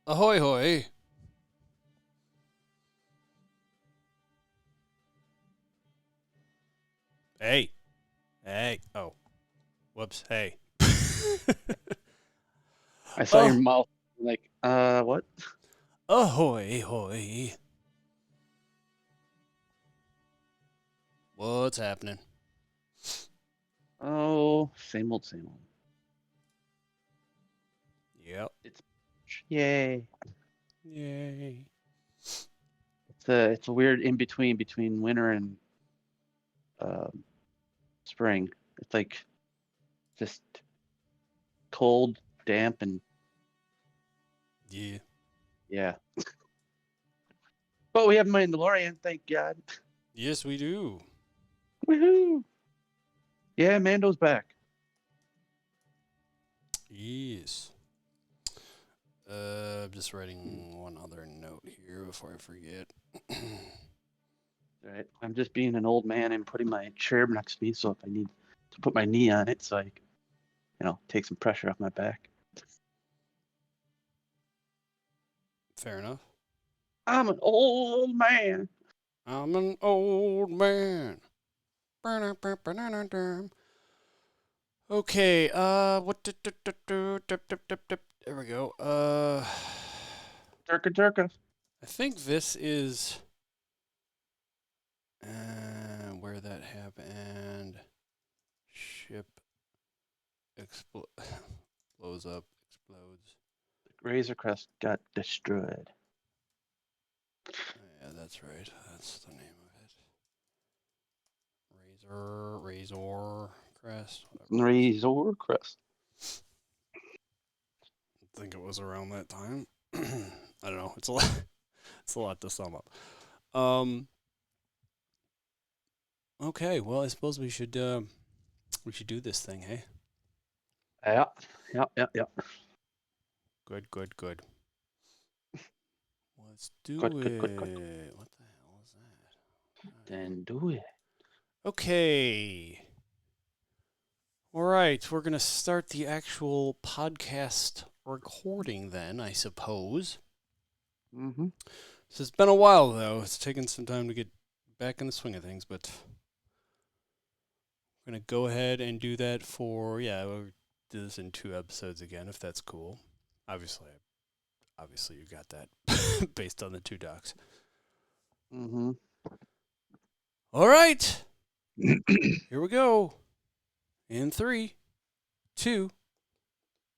Ahoy hoy. Hey. Hey. Oh. Whoops. Hey. I saw your Oh. mouth. Like, what? Ahoy hoy. What's happening? Oh, same old, same old. Yep. It's yay. Yay. It's a weird in between winter and um, spring. It's like just cold, damp, and Yeah. yeah. But we have Mandalorian, thank God. Yes, we do. Woohoo! Yeah, Mando's back. Yes. I'm just writing one other note here before I forget. All right. I'm just being an old man and putting my chair next to me, so if I need to put my knee on it, so I can, take some pressure off my back. Fair enough. I'm an old man. I'm an old man. Okay, what there we go. Turka. I think this is where that happened. Ship blows up, explodes. Razor Crest got destroyed. Yeah, that's right. That's the name of it. Razor crest. Whatever. Razor Crest. I think it was around that time. I don't know. It's a lot. It's a lot to sum up. Okay. Well, I suppose we should do this thing, hey? Yeah. Good. Let's do Good. it. What the hell is that? Then do it. Okay. All right. We're gonna start the actual podcast recording then, I suppose. Mm-hmm. So it's been a while though. It's taken some time to get back in the swing of things, but we're gonna go ahead and do that for we'll do this in 2 episodes again if that's cool. Obviously you got that based on the 2 docs. Mm-hmm. All right. Here we go. In 3, 2,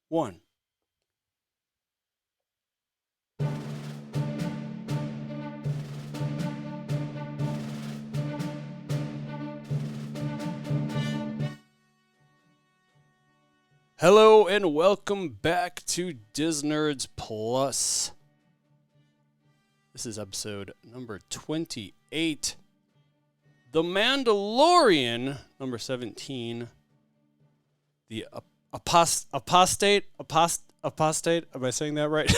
1. Hello and welcome back to Disnerds Plus. This is episode number 28. The Mandalorian, number 17. The Apostate. Am I saying that right?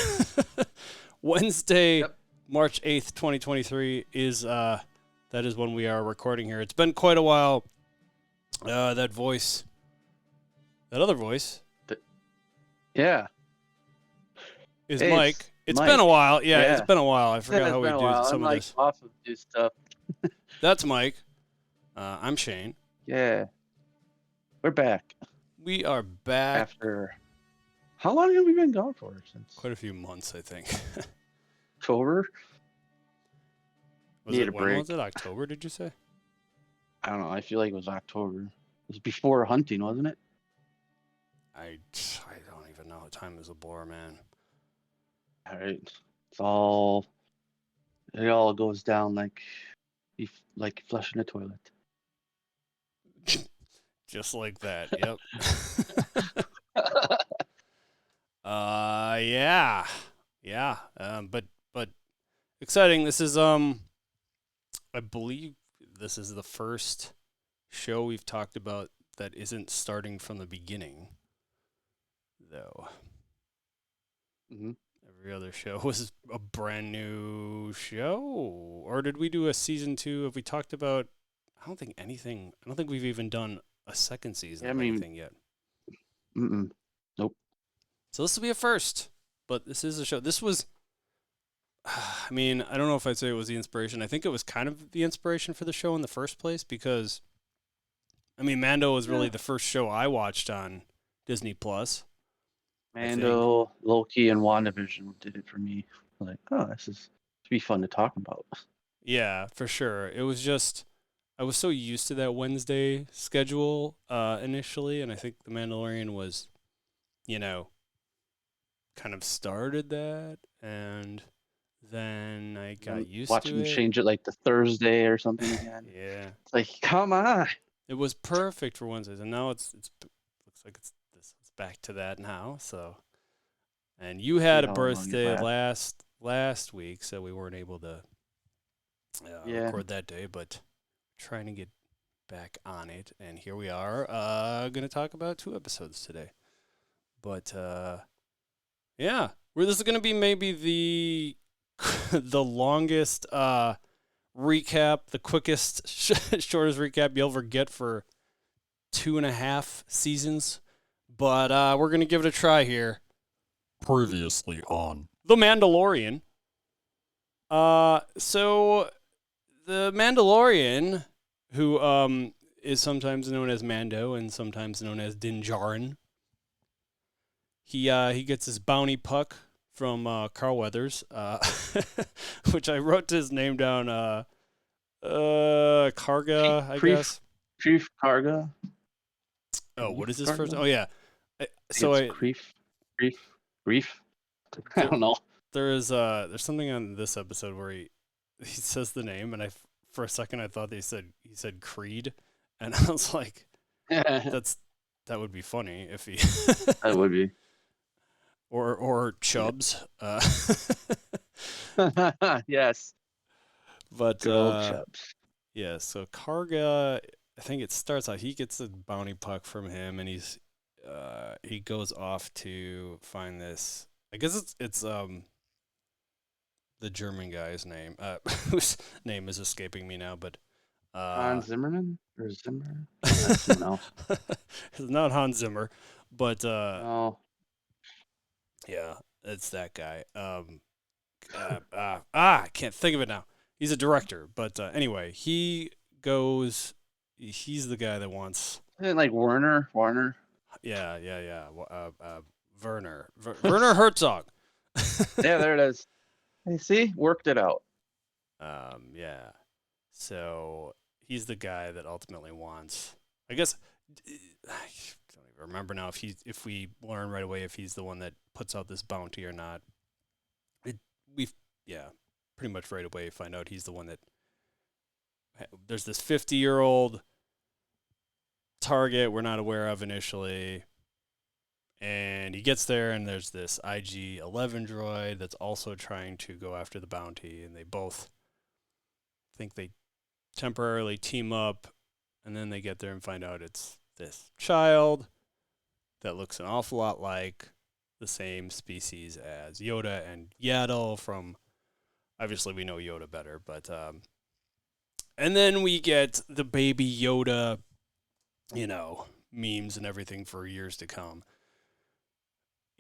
Wednesday, Yep. March 8th, 2023 is that is when we are recording here. It's been quite a while. That other voice Yeah. is Hey, Mike. It's Mike. been a while. Yeah, Yeah. it's been a while. I forgot It's how we been a do while. some I'm of like this. off of this stuff. That's Mike. I'm Shane. Yeah. We're back. We are back. After how long have we been gone for? Since quite a few months, I think. October? When was it? October, did you say? I don't know. I feel like it was October. It was before hunting, wasn't it? I don't even know. Time is a blur, man. All right. It all goes down like flushing a toilet. Just like that. Yep. Yeah. But exciting. This is I believe this is the first show we've talked about that isn't starting from the beginning, though. Mm-hmm. Every other show was a brand new show. Or did we do a season 2? Have we talked about? I don't think we've even done a second season of anything yet. Nope. So this will be a first. but this is a show. This was, I mean, I don't know if I'd say it was the inspiration. I think it was kind of the inspiration for the show in the first place because, I mean, Mando was really the first show I watched on Disney Plus. Mando, Loki, and WandaVision did it for me. Like, oh, this is to be fun to talk about. Yeah, for sure. It was just I was so used to that Wednesday schedule initially, and I think The Mandalorian was, you know, kind of started that, and then I got used Watch to them it. change it like to Thursday or something again. Yeah, It's like, come on. it was perfect for Wednesdays, and now it's looks like it's back to that now. So, and you had a birthday last week, so we weren't able to record that day, but trying to get back on it, and here we are going to talk about 2 episodes today. But yeah, this is going to be maybe the the longest recap, the quickest shortest recap you'll ever get for 2.5 seasons, but we're going to give it a try here. Previously on The Mandalorian. So the Mandalorian, who is sometimes known as Mando and sometimes known as Djarin, he gets his bounty puck from Carl Weathers, which I wrote his name down. Karga, I guess. Chief Karga. Oh, what is his Karga? first? Oh yeah. Grief. I don't know. There's something on this episode where he says the name, and for a second I thought he said Creed, and I was like, that would be funny if he That would be. or Chubbs. Yes. But Good old Chubbs. yeah, so Karga, I think it starts out he gets a bounty puck from him, and he goes off to find this. I guess it's the German guy's name, whose name is escaping me now, but Hans Zimmerman or Zimmer? That's someone else. It's not Hans Zimmer, but Oh, yeah, it's that guy. I can't think of it now. He's a director, but anyway, he's the guy that wants. isn't it like Werner? Yeah. Werner Herzog. Yeah, there it is. Hey, see, worked it out. Yeah. So he's the guy that ultimately wants. I guess I don't even remember now if we learn right away if he's the one that puts out this bounty or not. Pretty much right away find out he's the one that. There's this 50-year-old target we're not aware of initially. And he gets there, and there's this IG-11 droid that's also trying to go after the bounty, and they both think they temporarily team up, and then they get there and find out it's this child that looks an awful lot like the same species as Yoda and Yaddle from, obviously we know Yoda better, but, and then we get the baby Yoda, memes and everything for years to come.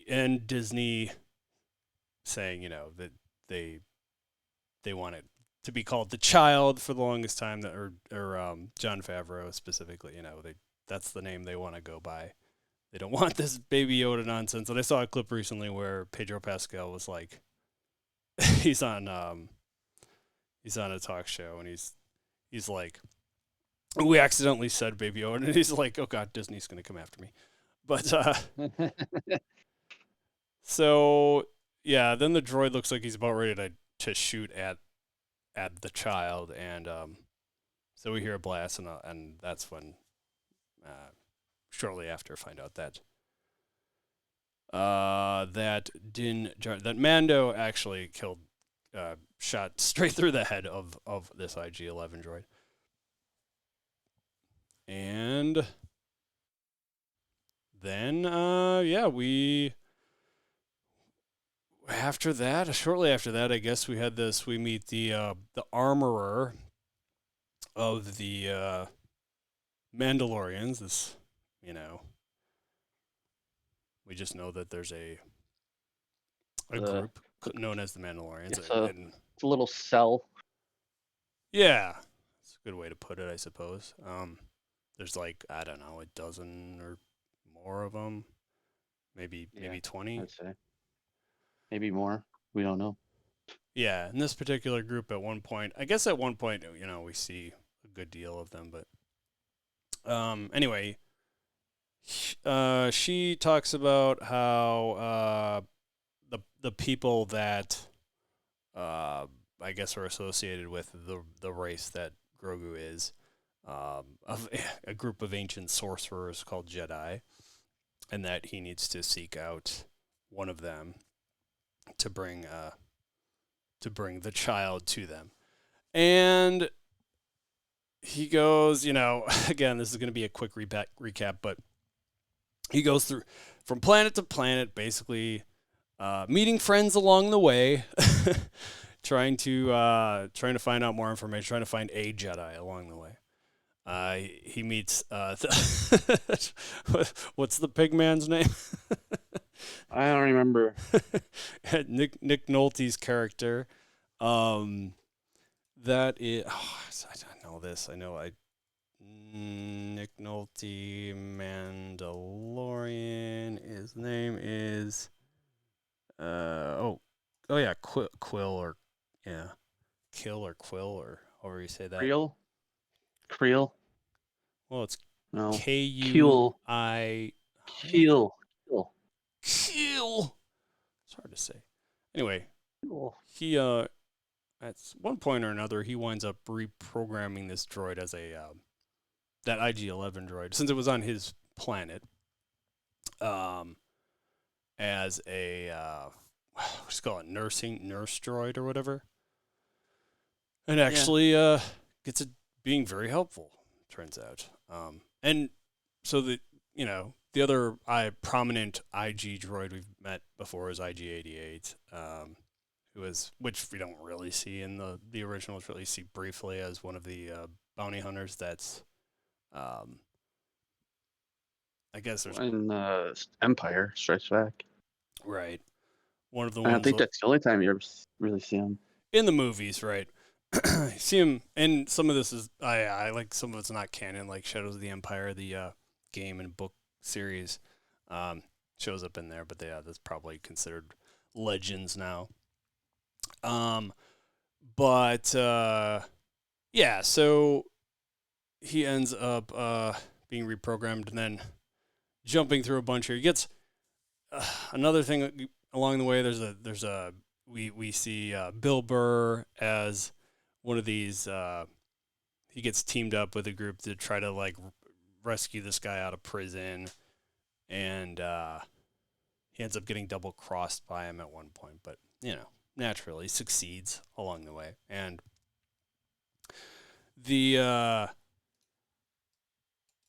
And Disney saying, that they want it to be called the child for the longest time, or Jon Favreau specifically, that's the name they want to go by. They don't want this baby Yoda nonsense. And I saw a clip recently where Pedro Pascal was like, he's on a talk show, and he's like, we accidentally said baby Yoda, and he's like, oh God, Disney's gonna come after me. But so yeah, then the droid looks like he's about ready to shoot at the child, and so we hear a blast, and that's when shortly after find out that that Mando actually killed, shot straight through the head of this IG-11 droid, and then shortly after that, I guess we meet the armorer of the Mandalorians. This, we just know that there's a group known as the Mandalorians. It's And a little cell. yeah, that's a good way to put it, I suppose. There's like, I don't know, a dozen or more of them, maybe 20. I'd say maybe more. We don't know. Yeah, in this particular group, at one point, I guess at one point, we see a good deal of them, but anyway, she talks about how the people that I guess are associated with the race that Grogu is, of a group of ancient sorcerers called Jedi, and that he needs to seek out one of them to bring the child to them. And he goes, again, this is going to be a quick recap, but he goes through from planet to planet, basically meeting friends along the way, trying to find out more information, trying to find a Jedi along the way. He meets what's the pig man's name? I don't remember. Nick Nolte's character. That is. Oh, I don't know this. I know Nick Nolte, Mandalorian. His name is. Oh yeah, Quill or Kill or Quill or however you say that. Creel. Well, it's No. K-U-I. Keel. Kill. It's hard to say. Anyway, Keel. he at one point or another he winds up reprogramming this droid as that IG-11 droid, since it was on his planet, as a what's it called, nurse droid or whatever, and actually gets it being very helpful, turns out. And so the other prominent IG droid we've met before is IG-88, which we don't really see in the original trilogy. See briefly as one of the bounty hunters. That's, I guess there's in Empire Strikes Back. Right. One of the I ones think that's the only time you ever really see him in the movies, right? See him, and some of this is I like, some of it's not canon, like Shadows of the Empire, the game and book series, shows up in there, but that's probably considered legends now. But yeah, so he ends up being reprogrammed and then jumping through a bunch here. He gets another thing along the way. We see Bill Burr as one of these. He gets teamed up with a group to try to like rescue this guy out of prison, and he ends up getting double crossed by him at one point. But naturally succeeds along the way, and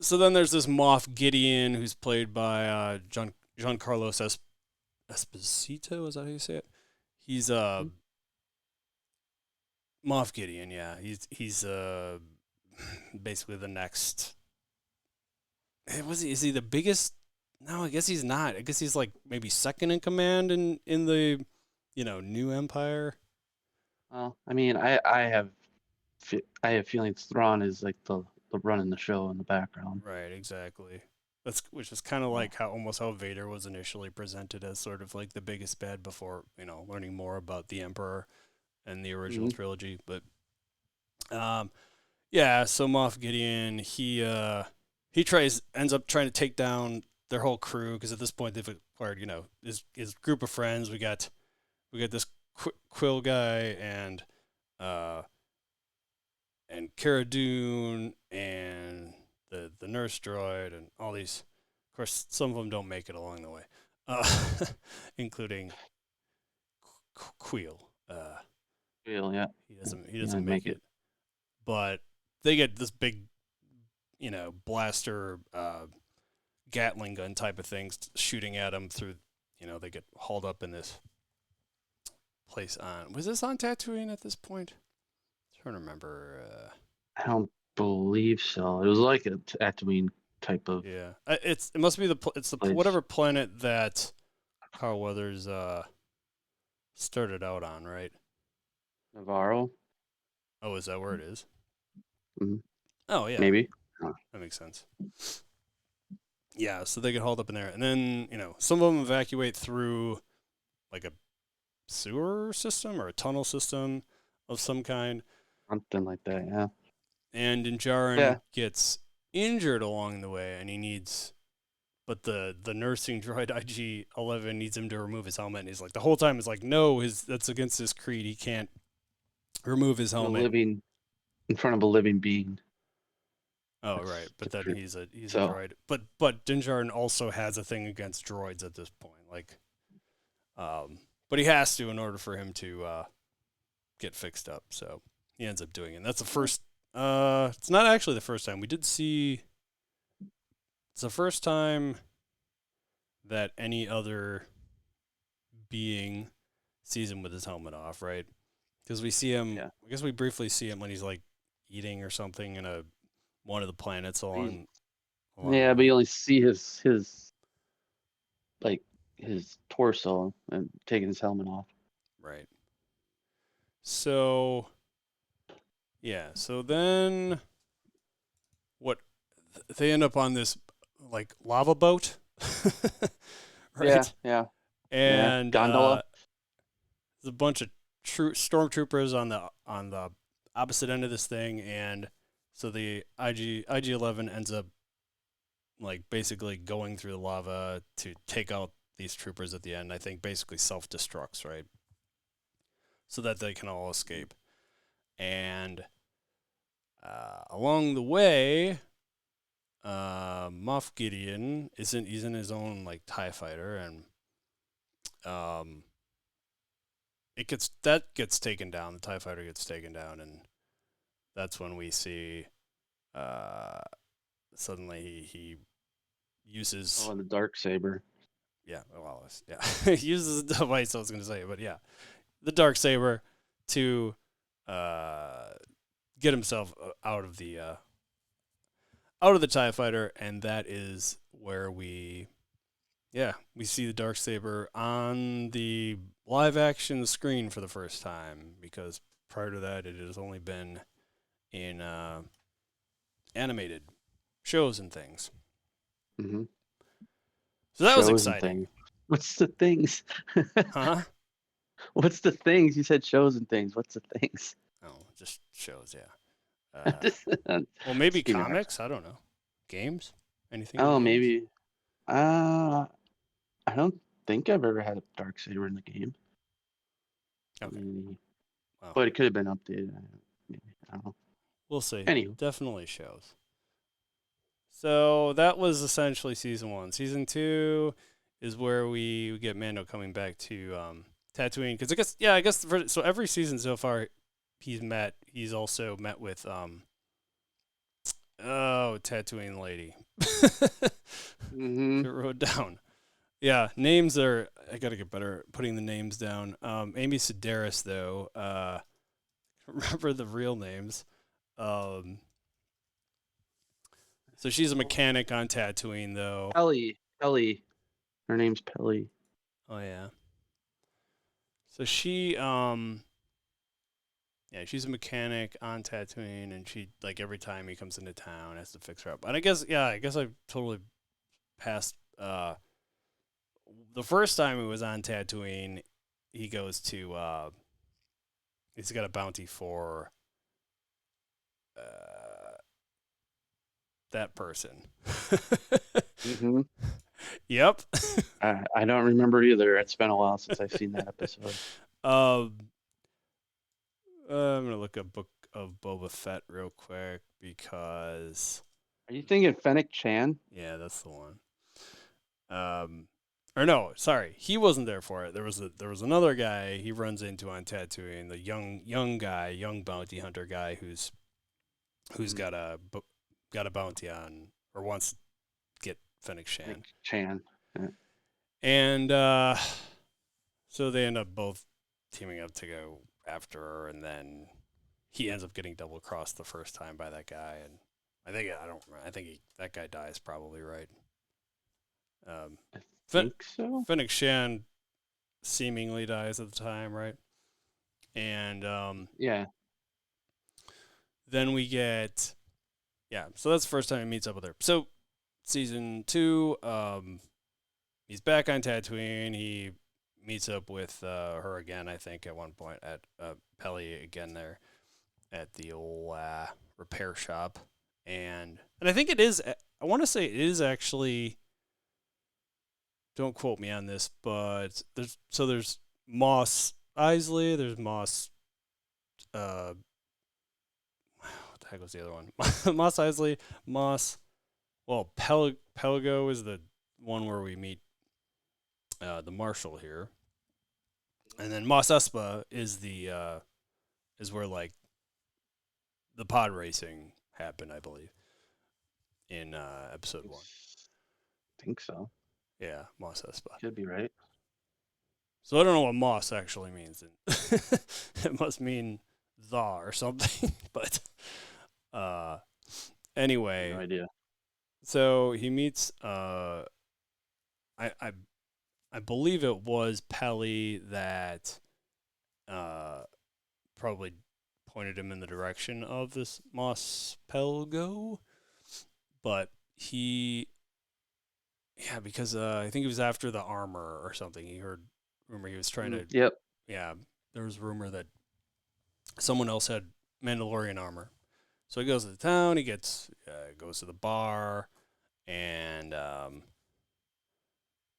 so then there's this Moff Gideon who's played by Giancarlo Esposito. Is that how you say it? He's Moff Gideon. Yeah, he's basically the next. Is he the biggest? No, I guess he's not. I guess he's like maybe second in command in the new Empire. Well, I mean, I have feelings Thrawn is like the running the show in the background. Right, exactly. Which is kind of like how Vader was initially presented as sort of like the biggest bad before learning more about the Emperor and the original trilogy. But yeah, so Moff Gideon, he ends up trying to take down their whole crew, because at this point they've acquired his group of friends. We got this Quill guy and Cara Dune and the nurse droid and all these. Of course, some of them don't make it along the way, including Quill. Quill, yeah. He doesn't make it. But they get this big, blaster, Gatling gun type of things shooting at them through. They get hauled up in this place was this on Tatooine at this point? I'm trying to remember. I don't believe so. It was like a Tatooine type of. Yeah, it must be whatever planet that Carl Weathers started out on, right? Navarro, Oh, is that where it is? Mhm. Oh, yeah. maybe. That makes sense. Yeah, so they get hauled up in there. And then, some of them evacuate through like a sewer system or a tunnel system of some kind. Something like that, yeah. And Djarin Yeah. gets injured along the way, and but the nursing droid IG-11 needs him to remove his helmet, and he's like, the whole time is like, no, that's against his creed. He can't remove his helmet. In front of a living being. Oh, That's right, but then he's a so. droid. But Djarin also has a thing against droids at this point, but he has to in order for him to get fixed up. So he ends up doing it. And that's the first. It's not actually the first time we did see. It's the first time that any other being sees him with his helmet off, right? Because we see him. Yeah. I guess we briefly see him when he's like eating or something in one of the planets along Yeah, but you only see his torso and taking his helmet off. Right. So, yeah. So then, they end up on this like lava boat, right? Yeah. And gondola. there's a bunch of stormtroopers on the opposite end of this thing, and so the IG-11 ends up like basically going through the lava to take out these troopers at the end. I think basically self-destructs, right? So that they can all escape. And along the way, Moff Gideon he's in his own like TIE fighter, and that gets taken down. The TIE fighter gets taken down, and that's when we see suddenly he uses the dark saber. Yeah, well, yeah, he uses the device. I was going to say, but yeah, the dark saber to get himself out of the TIE fighter, and that is where we see the dark saber on the live action screen for the first time, because prior to that it has only been in animated shows and things. Mm-hmm. So that was exciting. What's the things? Huh? What's the things? You said shows and things. What's the things? Oh, just shows, yeah. Well, maybe comics. I don't know. Games? Anything? Oh, maybe. I don't think I've ever had a dark saber in the game. Okay. Wow. But it could have been updated. Maybe. I don't know. We'll see. Anyway. Definitely shows. So that was essentially season 1. Season 2 is where we get Mando coming back to Tatooine, because I guess so every season so far he's also met with Tatooine lady. Mm-hmm. It wrote down. Yeah, names I gotta get better at putting the names down. Amy Sedaris, though, remember the real names. So she's a mechanic on Tatooine, though. Peli. Her name's Peli. Oh yeah. So she she's a mechanic on Tatooine, and she, like, every time he comes into town has to fix her up. And I guess I totally passed the first time he was on Tatooine, he goes to he's got a bounty for that person. Mm-hmm. Yep. I don't remember either. It's been a while since I've seen that episode. I'm gonna look up Book of Boba Fett real quick, because. Are you thinking Fennec Chan? Yeah, that's the one. Or no, sorry, he wasn't there for it. There was another guy he runs into on Tatooine, the young bounty hunter guy who's got a bounty on, or wants to get Fennec Chan. Yeah. And so they end up both teaming up to go after her, and then he ends up getting double crossed the first time by that guy, and I think that guy dies probably, right? I think so. Fennec Shan seemingly dies at the time, right? And Yeah. then we get, so that's the first time he meets up with her. So season 2, he's back on Tatooine. He meets up with her again, I think, at one point at Peli again there at the old repair shop, and I think it is. I want to say it is actually. Don't quote me on this, but there's Moss Isley. There's Moss. What the heck was the other one? Moss Isley. Moss. Well, Pelago is the one where we meet the marshal here, and then Mos Espa is the is where like the pod racing happened, I believe, in episode 1. Think so. Yeah, Mos Espa. Could be right. So I don't know what Moss actually means. It must mean the or something. But anyway, No idea. so he meets I believe it was Peli that probably pointed him in the direction of this Mos Pelgo, but because I think it was after the armor or something. He heard rumor he was trying to. Yep. Yeah, there was rumor that someone else had Mandalorian armor. So he goes to the town. He goes to the bar, and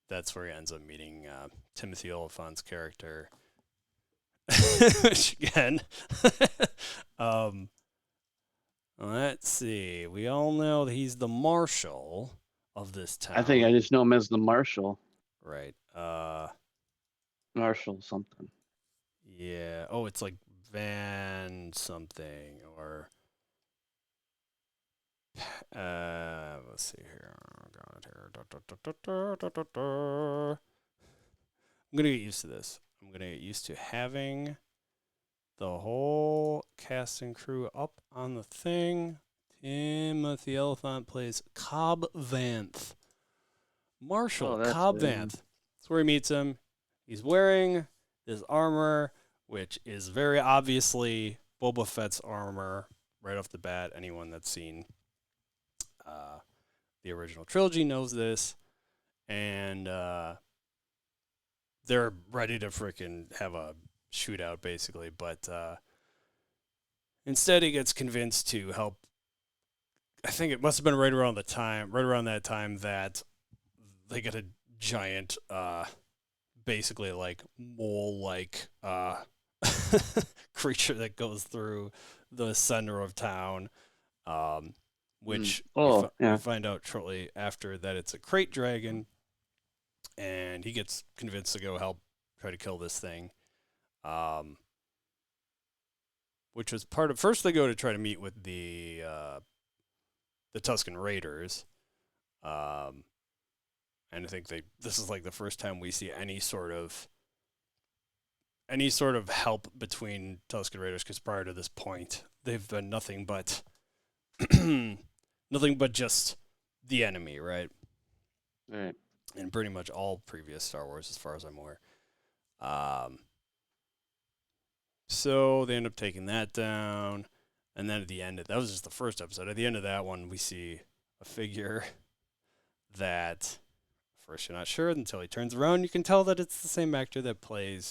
that's where he ends up meeting Timothy Oliphant's character. Which again, let's see. We all know that he's the marshal of this town. I think I just know him as the Marshal. Right. Marshal something. Yeah. Oh, it's like Van something or. Let's see here. I'm gonna get used to this. I'm gonna get used to having the whole cast and crew up on the thing. Timothy Oliphant plays Cobb Vanth. Marshal Cobb Vanth. That's where he meets him. He's wearing this armor, which is very obviously Boba Fett's armor right off the bat. Anyone that's seen the original trilogy knows this. And they're ready to freaking have a shootout, basically. But instead, he gets convinced to help. I think it must have been right around that time that they get a giant, basically like mole-like creature that goes through the center of town, which we find out shortly after that it's a crate dragon, and he gets convinced to go help try to kill this thing. Which was part of. First, they go to try to meet with the Tusken Raiders, and I think this is like the first time we see any sort of help between Tusken Raiders, because prior to this point, they've been nothing but just the enemy, right? Right. In pretty much all previous Star Wars, as far as I'm aware. So they end up taking that down. And then at the end, that was just the first episode. At the end of that one, we see a figure that, first you're not sure, until he turns around, you can tell that it's the same actor that played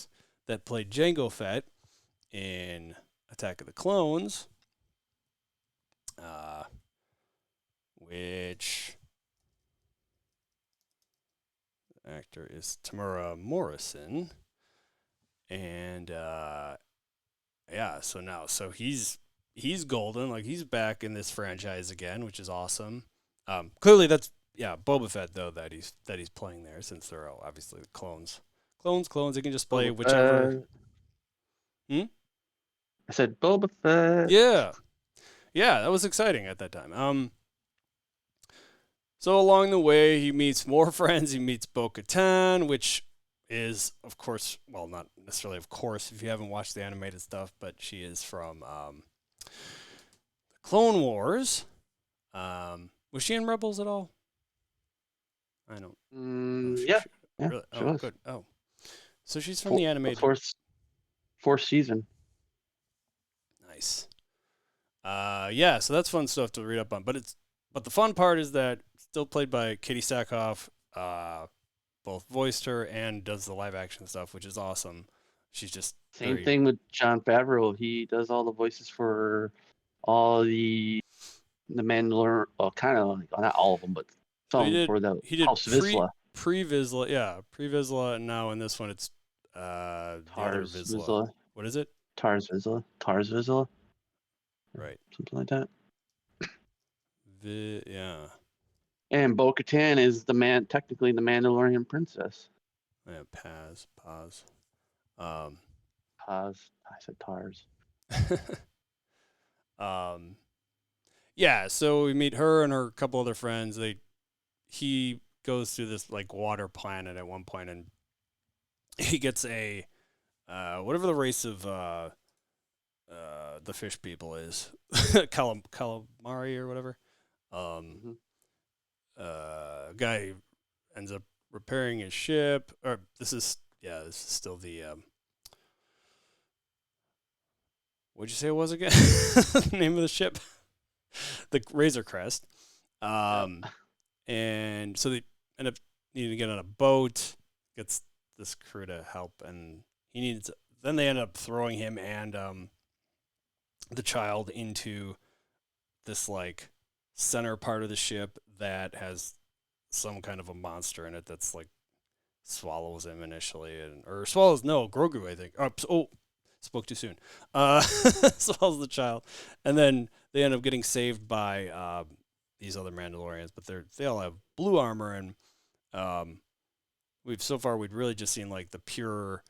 Jango Fett in Attack of the Clones, which the actor is Tamara Morrison. And so he's golden, like he's back in this franchise again, which is awesome. Clearly that's Boba Fett though that he's playing there, since they're obviously the clones. They can just play whichever. I said Boba Fett. Yeah, that was exciting at that time. So along the way, he meets more friends. He meets Bo-Katan, which is, of course, well, not necessarily of course, if you haven't watched the animated stuff, but she is from the Clone Wars. Was she in Rebels at all? I don't. Yeah. Really? She Oh, was. good. Oh, So she's from the animated. Fourth season. Nice. Yeah, so that's fun stuff to read up on. But the fun part is that still played by Katie Sackhoff, both voiced her and does the live action stuff, which is awesome. She's just Same thing with Jon Favreau. He does all the voices for all the Mandalorian. Well, kind of not all of them, but some for the House Vizsla. Pre-Vizsla, yeah, pre-Vizsla, and now in this one it's the other Vizsla. What is it? Tars Vizsla. Right. Something like that. Yeah. And Bo-Katan is technically the Mandalorian princess. Yeah, Paz. Paz. I said Tars. Yeah, so we meet her and her couple other friends. He goes through this like water planet at one point, and he gets a whatever the race of the fish people is, calamari or whatever. Guy ends up repairing his ship, or this is still the what'd you say it was again? The name of the ship, the Razor Crest. And so they end up needing to get on a boat, gets this crew to help, and then they end up throwing him and the child into this like center part of the ship that has some kind of a monster in it that's like swallows him initially, Grogu, I think. Spoke too soon. Swallows the child, and then they end up getting saved by these other Mandalorians, but they all have blue armor, and we'd really just seen like the pure.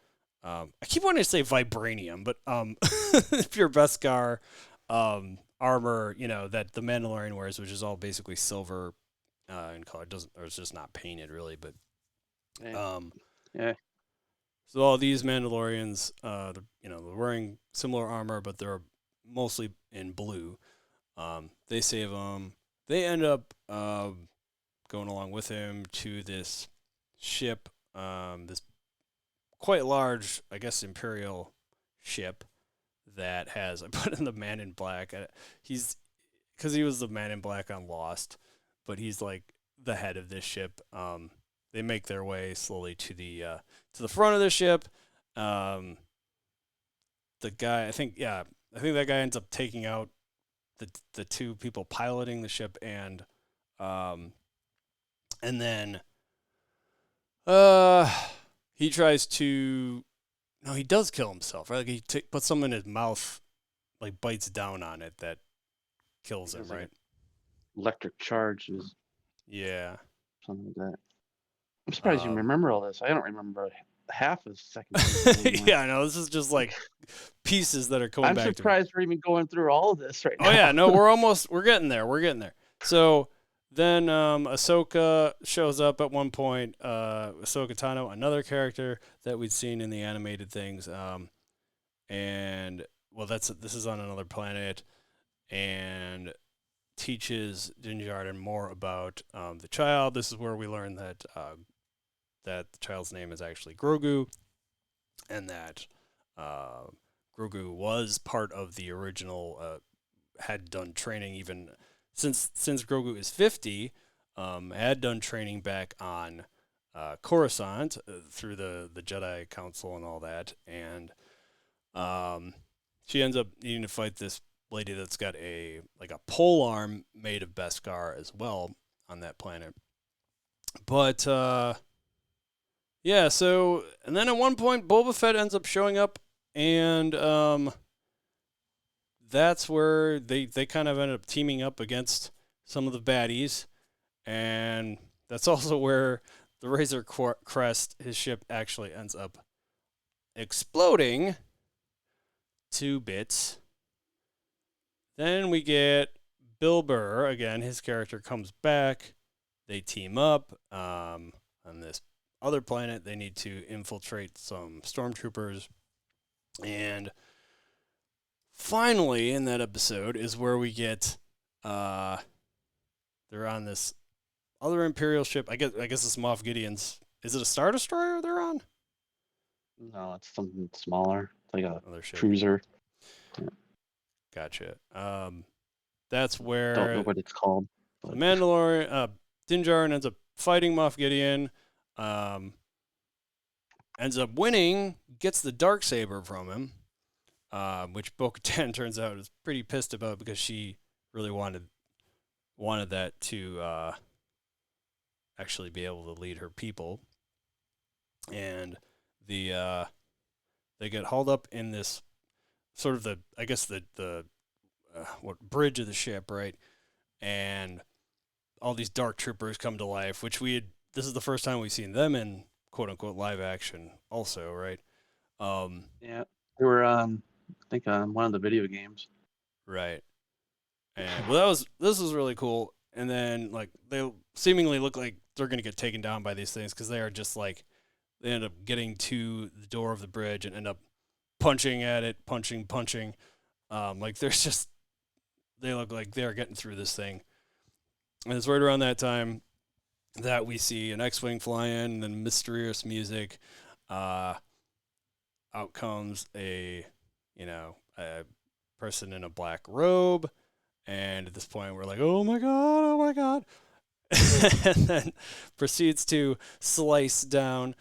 I keep wanting to say vibranium, but pure Beskar armor, that the Mandalorian wears, which is all basically silver in color. It's just not painted really, but yeah. So all these Mandalorians, they're wearing similar armor, but they're mostly in blue. They save him. They end up going along with him to this ship, this quite large, I guess, Imperial ship that has, I put in the Man in Black. Because he was the Man in Black on Lost, but he's like the head of this ship. They make their way slowly to the front of the ship. The guy, I think that guy ends up taking out the two people piloting the ship, and then he tries to. No, he does kill himself, right? Like he puts something in his mouth, like bites down on it that kills him, right? Electric charge is. Yeah. Something like that. I'm surprised you remember all this. I don't remember half of second season. Yeah, I know. This is just like pieces that are coming back to me. I'm surprised we're even going through all of this right now. Oh, yeah. No, we're getting there. We're getting there. So then Ahsoka shows up at one point. Ahsoka Tano, another character that we'd seen in the animated things. And, well, this is on another planet. And teaches Djarin more about the child. This is where we learn that the child's name is actually Grogu, and that Grogu was part of the original, had done training even since Grogu is 50, had done training back on Coruscant through the Jedi Council and all that, and she ends up needing to fight this lady that's got a pole arm made of Beskar as well on that planet. But yeah, so and then at one point Boba Fett ends up showing up, and that's where they kind of end up teaming up against some of the baddies, and that's also where the Razor Crest, his ship, actually ends up exploding to bits. Then we get Bill Burr again. His character comes back. They team up on this other planet. They need to infiltrate some stormtroopers. And finally, in that episode, is where we get they're on this other Imperial ship. I guess it's Moff Gideon's. Is it a Star Destroyer they're on? No, it's something smaller, like a Other ship. cruiser. Yeah. Gotcha. That's where Don't know what it's called. the Mandalorian, Din Djarin ends up fighting Moff Gideon, ends up winning, gets the Darksaber from him, which Bo-Katan turns out is pretty pissed about because she really wanted that to actually be able to lead her people. And they get hauled up in this sort of the bridge of the ship, right? And all these dark troopers come to life, which this is the first time we've seen them in quote unquote live action also, right? Yeah. They were I think on one of the video games. Right. And this was really cool. And then like they seemingly look like they're gonna get taken down by these things because they are just like they end up getting to the door of the bridge and end up punching at it, punching. Like there's just they look like they're getting through this thing. And it's right around that time that we see an X-Wing fly in and then mysterious music. Out comes a person in a black robe. And at this point, we're like, oh my God. And then proceeds to slice through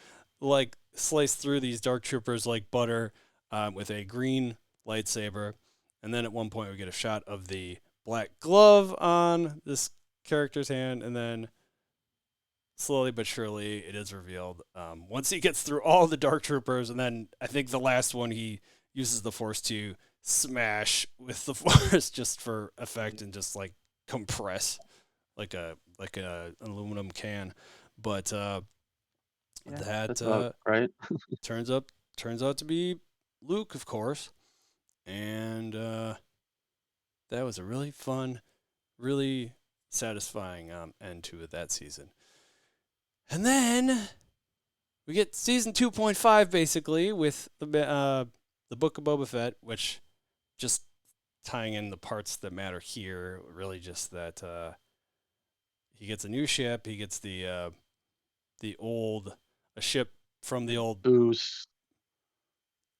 these dark troopers like butter with a green lightsaber. And then at one point, we get a shot of the black glove on this character's hand. And then slowly but surely, it is revealed. Once he gets through all the dark troopers, and then I think the last one, he uses the Force to smash with the Force just for effect and just like compress like an aluminum can. But right. turns out to be Luke, of course, and that was a really fun, really satisfying end to that season. And then we get season 2.5 basically with the Book of Boba Fett, which just tying in the parts that matter here, really just that he gets a new ship. He gets a ship from the old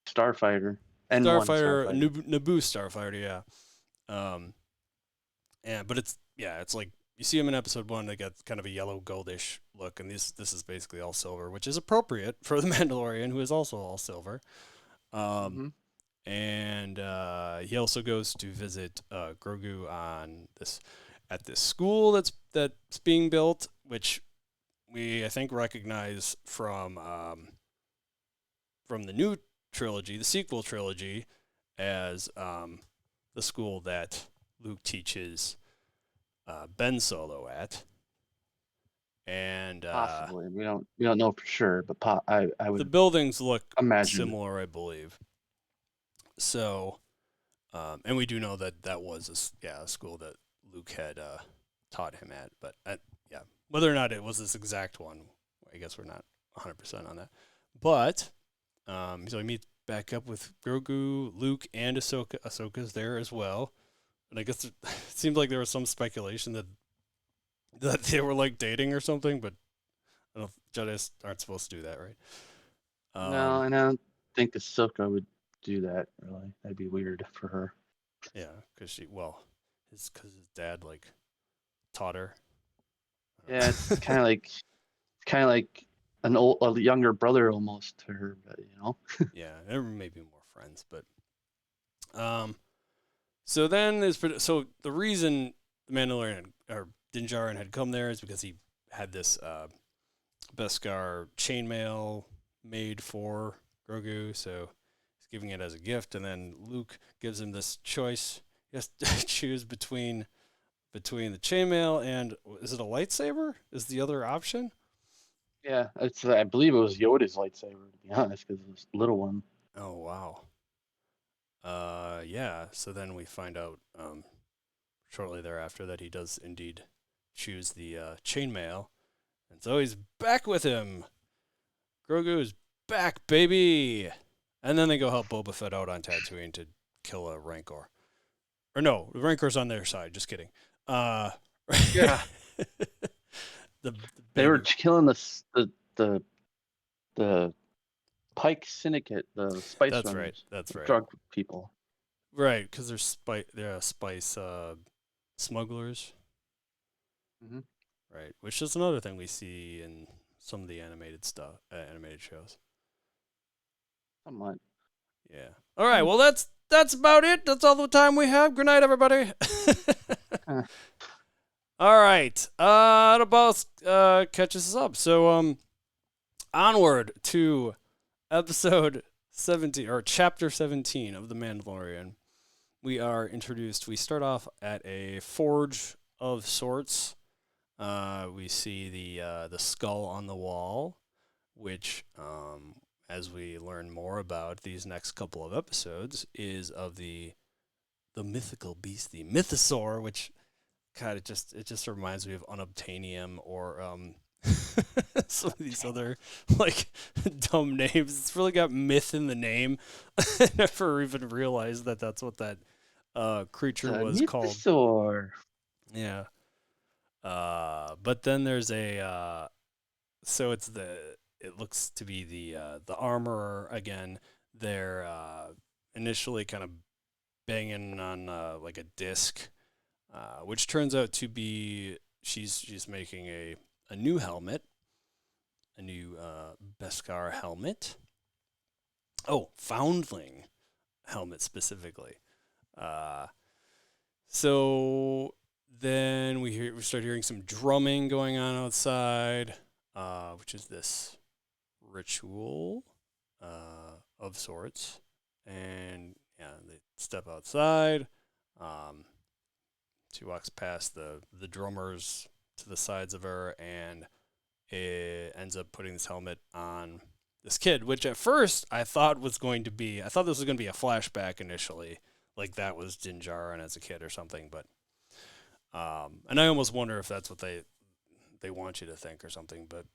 Starfighter. Naboo Starfighter, yeah. But it's like you see him in episode 1. They got kind of a yellow goldish look, and this is basically all silver, which is appropriate for the Mandalorian, who is also all silver. And he also goes to visit Grogu at this school that's being built, which we I think recognize from the new trilogy, the sequel trilogy, as the school that Luke teaches Ben Solo at. And possibly we don't know for sure, but I would. The buildings look imagine similar, I believe. So, and we do know that was a school that Luke had taught him at. But whether or not it was this exact one, I guess we're not 100% on that. But so we meet back up with Grogu, Luke, and Ahsoka. Ahsoka's there as well. And I guess it seems like there was some speculation that they were like dating or something, but I don't know, Jedi aren't supposed to do that, right? No, and I don't think Ahsoka would do that, really. That'd be weird for her. Yeah, because his dad like taught her. Yeah, it's kind of like a younger brother almost to her, but Yeah, there may be more friends, but so then the reason the Mandalorian or Din Djarin had come there is because he had this Beskar chainmail made for Grogu, so he's giving it as a gift, and then Luke gives him this choice. He has to choose between the chainmail and, is it a lightsaber? Is the other option? Yeah, I believe it was Yoda's lightsaber, to be honest, because it was a little one. Oh, wow. Yeah, so then we find out shortly thereafter that he does indeed choose the chainmail. And so he's back with him. Grogu is back, baby! And then they go help Boba Fett out on Tatooine to kill a Rancor. Or no, the Rancor's on their side, just kidding. Yeah. They were killing the Pike Syndicate, the spice That's runners. right. That's right. Drug people. Right, because they're spice smugglers. Mm-hmm. Right, which is another thing we see in some of the animated shows. Somewhat. Yeah. All right. Well, that's about it. That's all the time we have. Good night, everybody. All right. The boss catches us up. So onward to episode 17 or chapter 17 of The Mandalorian. We are introduced. We start off at a forge of sorts. We see the skull on the wall, which, as we learn more about these next couple of episodes, is of the mythical beast, the mythosaur, which kind of just reminds me of unobtainium or some of these other like dumb names. It's really got myth in the name. I never even realized that that's what that creature was called. Mythosaur. Yeah. But then there's a so it looks to be the armorer again. They're initially kind of banging on like a disc, which turns out to be she's making a new helmet, a new Beskar helmet. Oh, foundling helmet specifically. So then we start hearing some drumming going on outside, which is this ritual of sorts. And yeah, they step outside. She walks past the drummers to the sides of her, and it ends up putting this helmet on this kid, which at first I thought this was going to be a flashback initially, like that was Djarin as a kid or something, but and I almost wonder if that's what they want you to think or something, but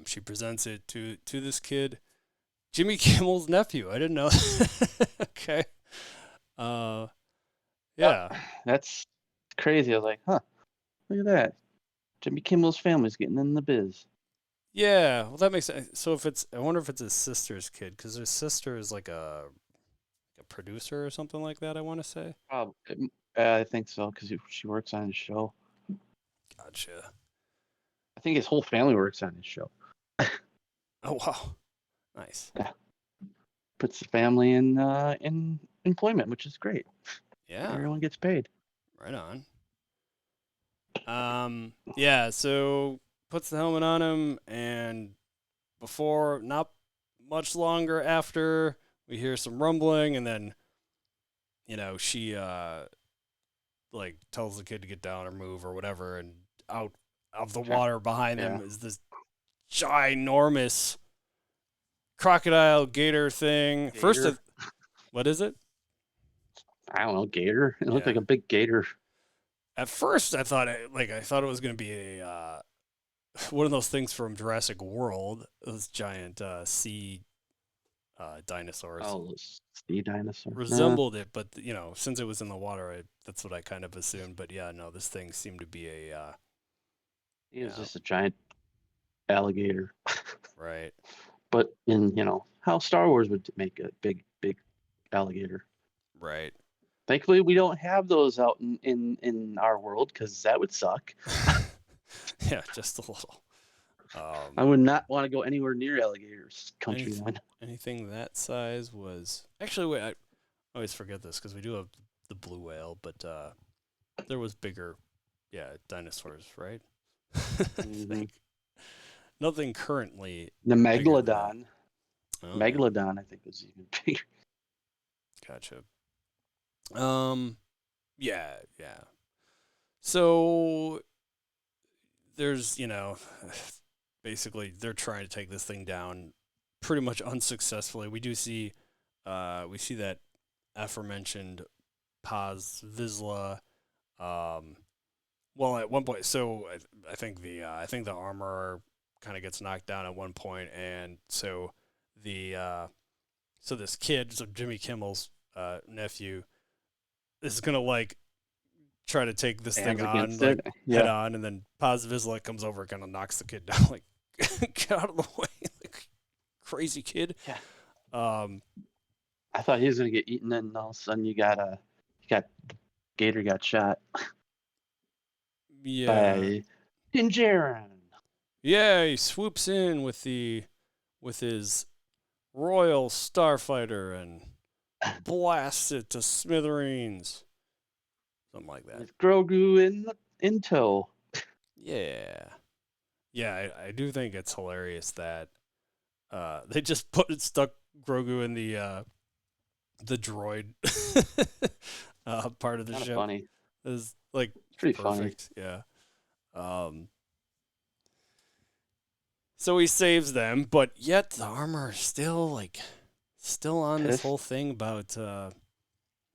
she presents it to this kid, Jimmy Kimmel's nephew. I didn't know. Okay. Yeah. That's crazy. I was like, huh, look at that. Jimmy Kimmel's family's getting in the biz. Yeah, well, that makes sense. So I wonder if it's his sister's kid, because his sister is like a producer or something like that, I want to say. I think so, because she works on his show. Gotcha. I think his whole family works on his show. Oh, wow. Nice. Yeah. Puts the family in employment, which is great. Yeah. Everyone gets paid. Right on. Yeah, so puts the helmet on him, and before, not much longer after, we hear some rumbling, and then, she like tells the kid to get down or move or whatever, and out of the water behind them is this ginormous crocodile gator thing. Gator. First, what is it? I don't know, gator. It looked like a big gator. At first, I thought it was going to be a one of those things from Jurassic World. Those giant sea dinosaurs. Oh, sea dinosaur. Resembled it, but since it was in the water, that's what I kind of assumed. But yeah, no, this thing seemed to be a. It was just a giant alligator. Right. But in how Star Wars would make a big alligator. Right. Thankfully, we don't have those out in our world, because that would suck. Yeah, just a little. I would not want to go anywhere near alligators countryside. Anything that size was actually. Wait, I always forget this because we do have the blue whale, but there was bigger, dinosaurs, right? Mm-hmm. I think nothing currently. The megalodon. Oh, Megalodon, I think, was even bigger. Gotcha. Yeah. So there's, basically they're trying to take this thing down pretty much unsuccessfully. We do see, that aforementioned Paz Vizsla. Well, at one point, so I think the armor kind of gets knocked down at one point, and so this kid, so Jimmy Kimmel's nephew, is gonna try to take this thing on head on, and then Paz Vizsla comes over and kind of knocks the kid down, like, get out of the way, like, crazy kid. Yeah. I thought he was gonna get eaten, and all of a sudden Gator got shot. By Djarin. Yeah, he swoops in with his Royal Starfighter and blasts it to smithereens. Something like that. With Grogu in tow. Yeah. Yeah, I do think it's hilarious that they just stuck Grogu in the droid part of the show. Funny. It's like pretty perfect. Funny. Yeah. So he saves them, but yet the armor is still on this whole thing about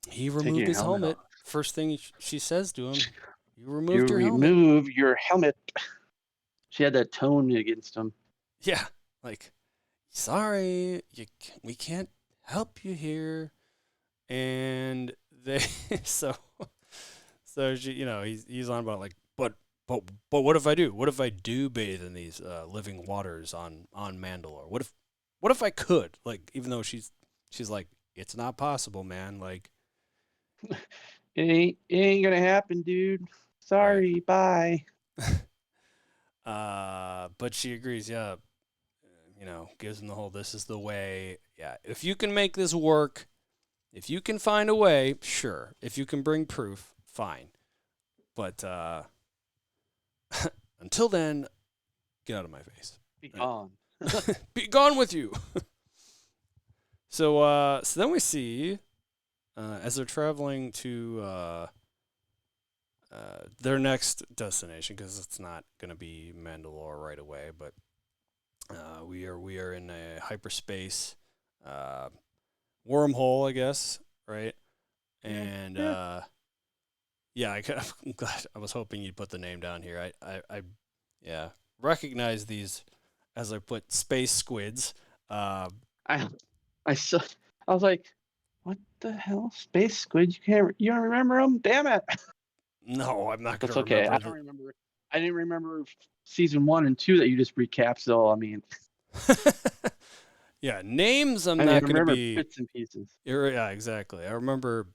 he removed his helmet. First thing she says to him, you removed your helmet. You remove your helmet. She had that tone against him. Yeah, like, sorry, we can't help you here. And they so she, he's on about like, but what if I do? What if I do bathe in these living waters on Mandalore? What if I could? Like, even though she's like, it's not possible, man. Like, it ain't gonna happen, dude. Sorry, right. Bye. But she agrees. Yeah, gives him the whole, this is the way. Yeah, if you can make this work, if you can find a way, sure. If you can bring proof, fine. But until then, get out of my face. Be gone. Be gone with you. So then we see, as they're traveling to their next destination, because it's not going to be Mandalore right away, but we are in a hyperspace wormhole, I guess, right? And I'm glad. I was hoping you'd put the name down here. I recognize these as I put space squids. I was like, what the hell, space squid? You don't remember them? Damn it! No, I'm not gonna. That's okay. I don't remember. I didn't remember season 1 and 2 that you just recapped. So I mean, yeah, names I'm not gonna be bits and pieces. Yeah, exactly. I remember.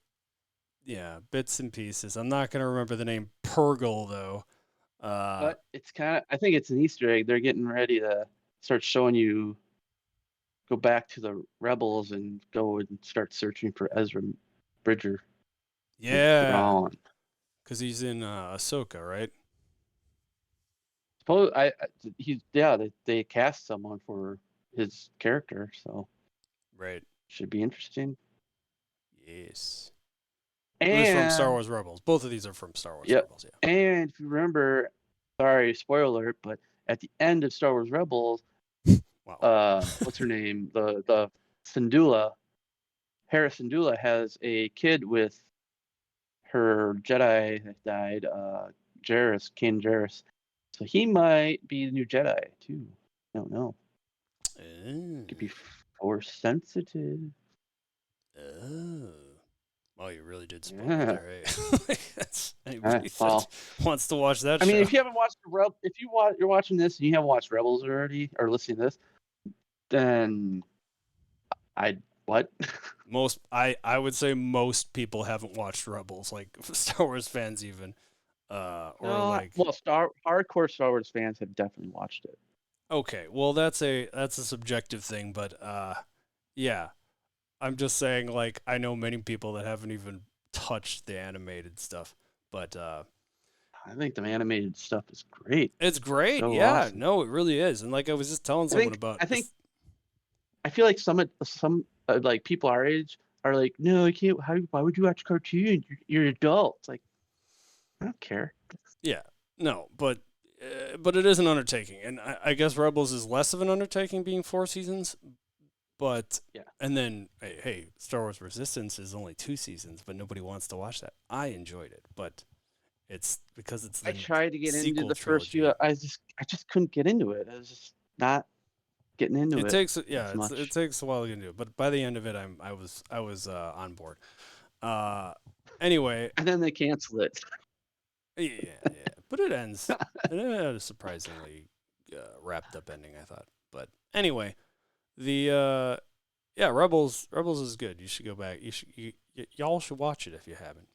Yeah, bits and pieces. I'm not gonna remember the name Purgle though. But it's I think it's an Easter egg. They're getting ready to start showing you. Go back to the rebels and go and start searching for Ezra Bridger. Yeah, because he's in Ahsoka, right? Suppose they cast someone for his character, so right, should be interesting. Yes, and it's from Star Wars Rebels. Both of these are from Star Wars Rebels. Yeah, and if you remember, sorry, spoiler alert, but at the end of Star Wars Rebels. Wow. What's her name? The Syndulla, Hera Syndulla has a kid with her Jedi that died, Ken Jarrus. So he might be the new Jedi too. I don't know. Could be Force sensitive. Oh. Oh, you really did spoil it there, right? That's anybody wants to watch that. I mean, if you haven't watched you're watching this and you haven't watched Rebels already or listening to this, then what? I would say most people haven't watched Rebels, like Star Wars fans even. Hardcore Star Wars fans have definitely watched it. Okay, well that's a subjective thing, but yeah. I'm just saying, like, I know many people that haven't even touched the animated stuff, but I think the animated stuff is great. It's great, so yeah. Awesome. No, it really is. And like I was just telling someone about, I feel like some like people our age are like, no, I can't. Why would you watch cartoon? You're an adult. It's like, I don't care. Yeah, no, but it is an undertaking, and I guess Rebels is less of an undertaking, being 4 seasons. But yeah, and then hey, Star Wars Resistance is only 2 seasons, but nobody wants to watch that. I enjoyed it, but it's because it's. I tried to get into the first few. I just couldn't get into it. I was just not getting into it. It takes it takes a while to get into it, but by the end of it, I was on board. Anyway, and then they cancel it. Yeah, but it ends. It had a surprisingly wrapped up ending, I thought. But anyway. Rebels is good. You should go back. Y'all should watch it if you haven't.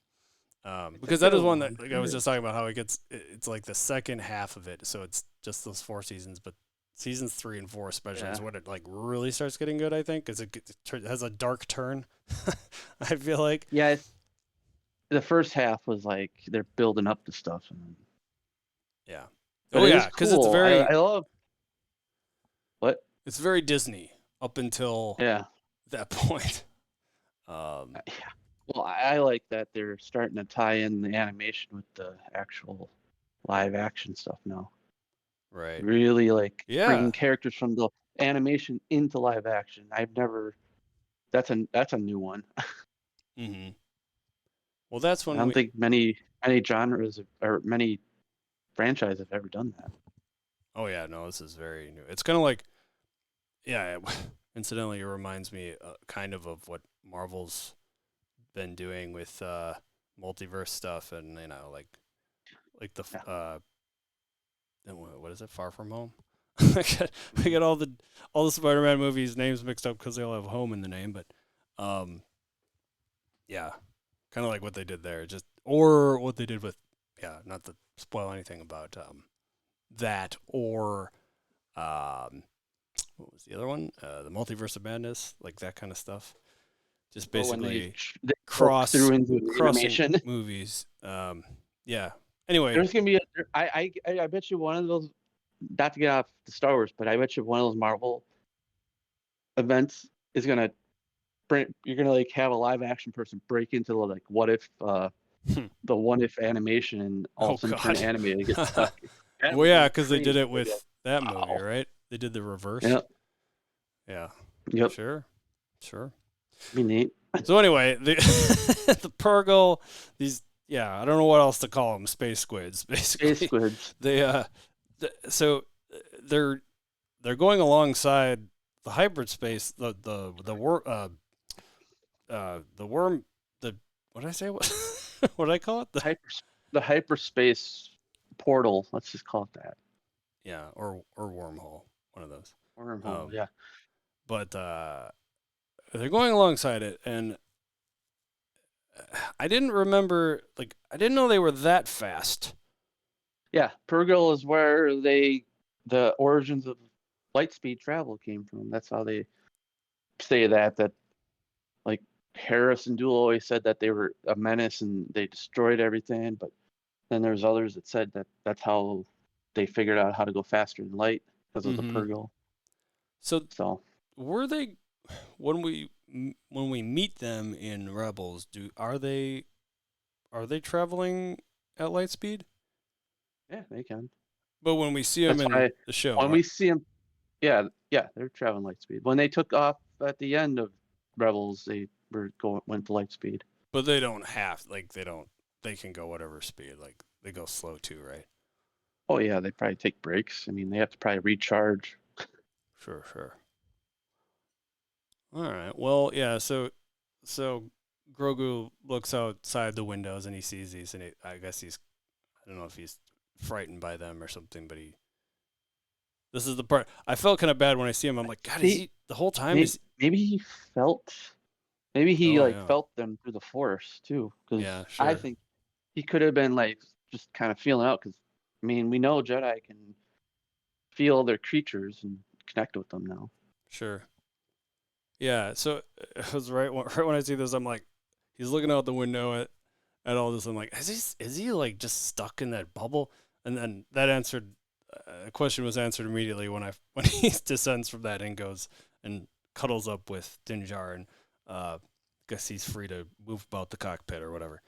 Because that is one that I was just talking about how it's like the second half of it, so it's just those 4 seasons, but seasons 3 and 4 especially is when it like really starts getting good, I think, because it has a dark turn. I feel like. Yeah, the first half was like they're building up the stuff. Yeah. But because cool. it's very. I love. What? It's very Disney up until that point. Yeah. Well, I like that they're starting to tie in the animation with the actual live action stuff now. Right. Really bringing characters from the animation into live action. That's a new one. Mm-hmm. Well, that's when I don't think many genres or many franchises have ever done that. Oh yeah, no, this is very new. It's kind of like, incidentally, it reminds me kind of what Marvel's been doing with multiverse stuff, and like the what is it? Far From Home. I get all the Spider-Man movies names mixed up because they all have home in the name, but yeah, kind of like what they did there, or what they did with not to spoil anything about that, or what was the other one? The Multiverse of Madness, like that kind of stuff. Just basically they through into crossing movies. Anyway, there's gonna be I bet you one of those. Not to get off the Star Wars, but I bet you one of those Marvel events is gonna you're gonna like have a live action person break into like what if the what if animation and all of a sudden turn animated and get stuck. Well, yeah, because they did it with that movie, right? They did the reverse. Yep. Yeah. Yep. Sure. Be neat. So anyway, the the Purgle, these I don't know what else to call them, space squids, basically. Space squids. They so they're going alongside the hybrid space, the worm, what did I say? What did I call it? The hyperspace portal. Let's just call it that. Yeah, or wormhole, one of those. Wormhole, yeah. But they're going alongside it, and I didn't remember, I didn't know they were that fast. Yeah, Purgle is where the origins of light speed travel came from. That's how they say that like Harris and Duel always said that they were a menace and they destroyed everything, but then there's others that said that that's how they figured out how to go faster than light because of the Purgle. So were they, when we meet them in Rebels, are they traveling at light speed? Yeah, they can. But when we see them in the show, when we see them, yeah, they're traveling light speed. When they took off at the end of Rebels, they went to light speed. But they don't have they can go whatever speed. Like they go slow too, right? Oh yeah, they probably take breaks. I mean, they have to probably recharge. Sure. All right. Well, yeah. So Grogu looks outside the windows and he sees these, and I guess I don't know if he's frightened by them or something, but this is the part I felt kind of bad when I see him. I'm like, God, is he the whole time? Maybe he felt them through the Force too. Because sure. I think he could have been just kind of feeling out. Because I mean, we know Jedi can feel their creatures and connect with them now. Sure. Yeah. So it was right when I see this, I'm like, he's looking out the window at all this. I'm like, is he like just stuck in that bubble? And then that question was answered immediately when he descends from that and goes and cuddles up with Din Djarin. Guess he's free to move about the cockpit or whatever.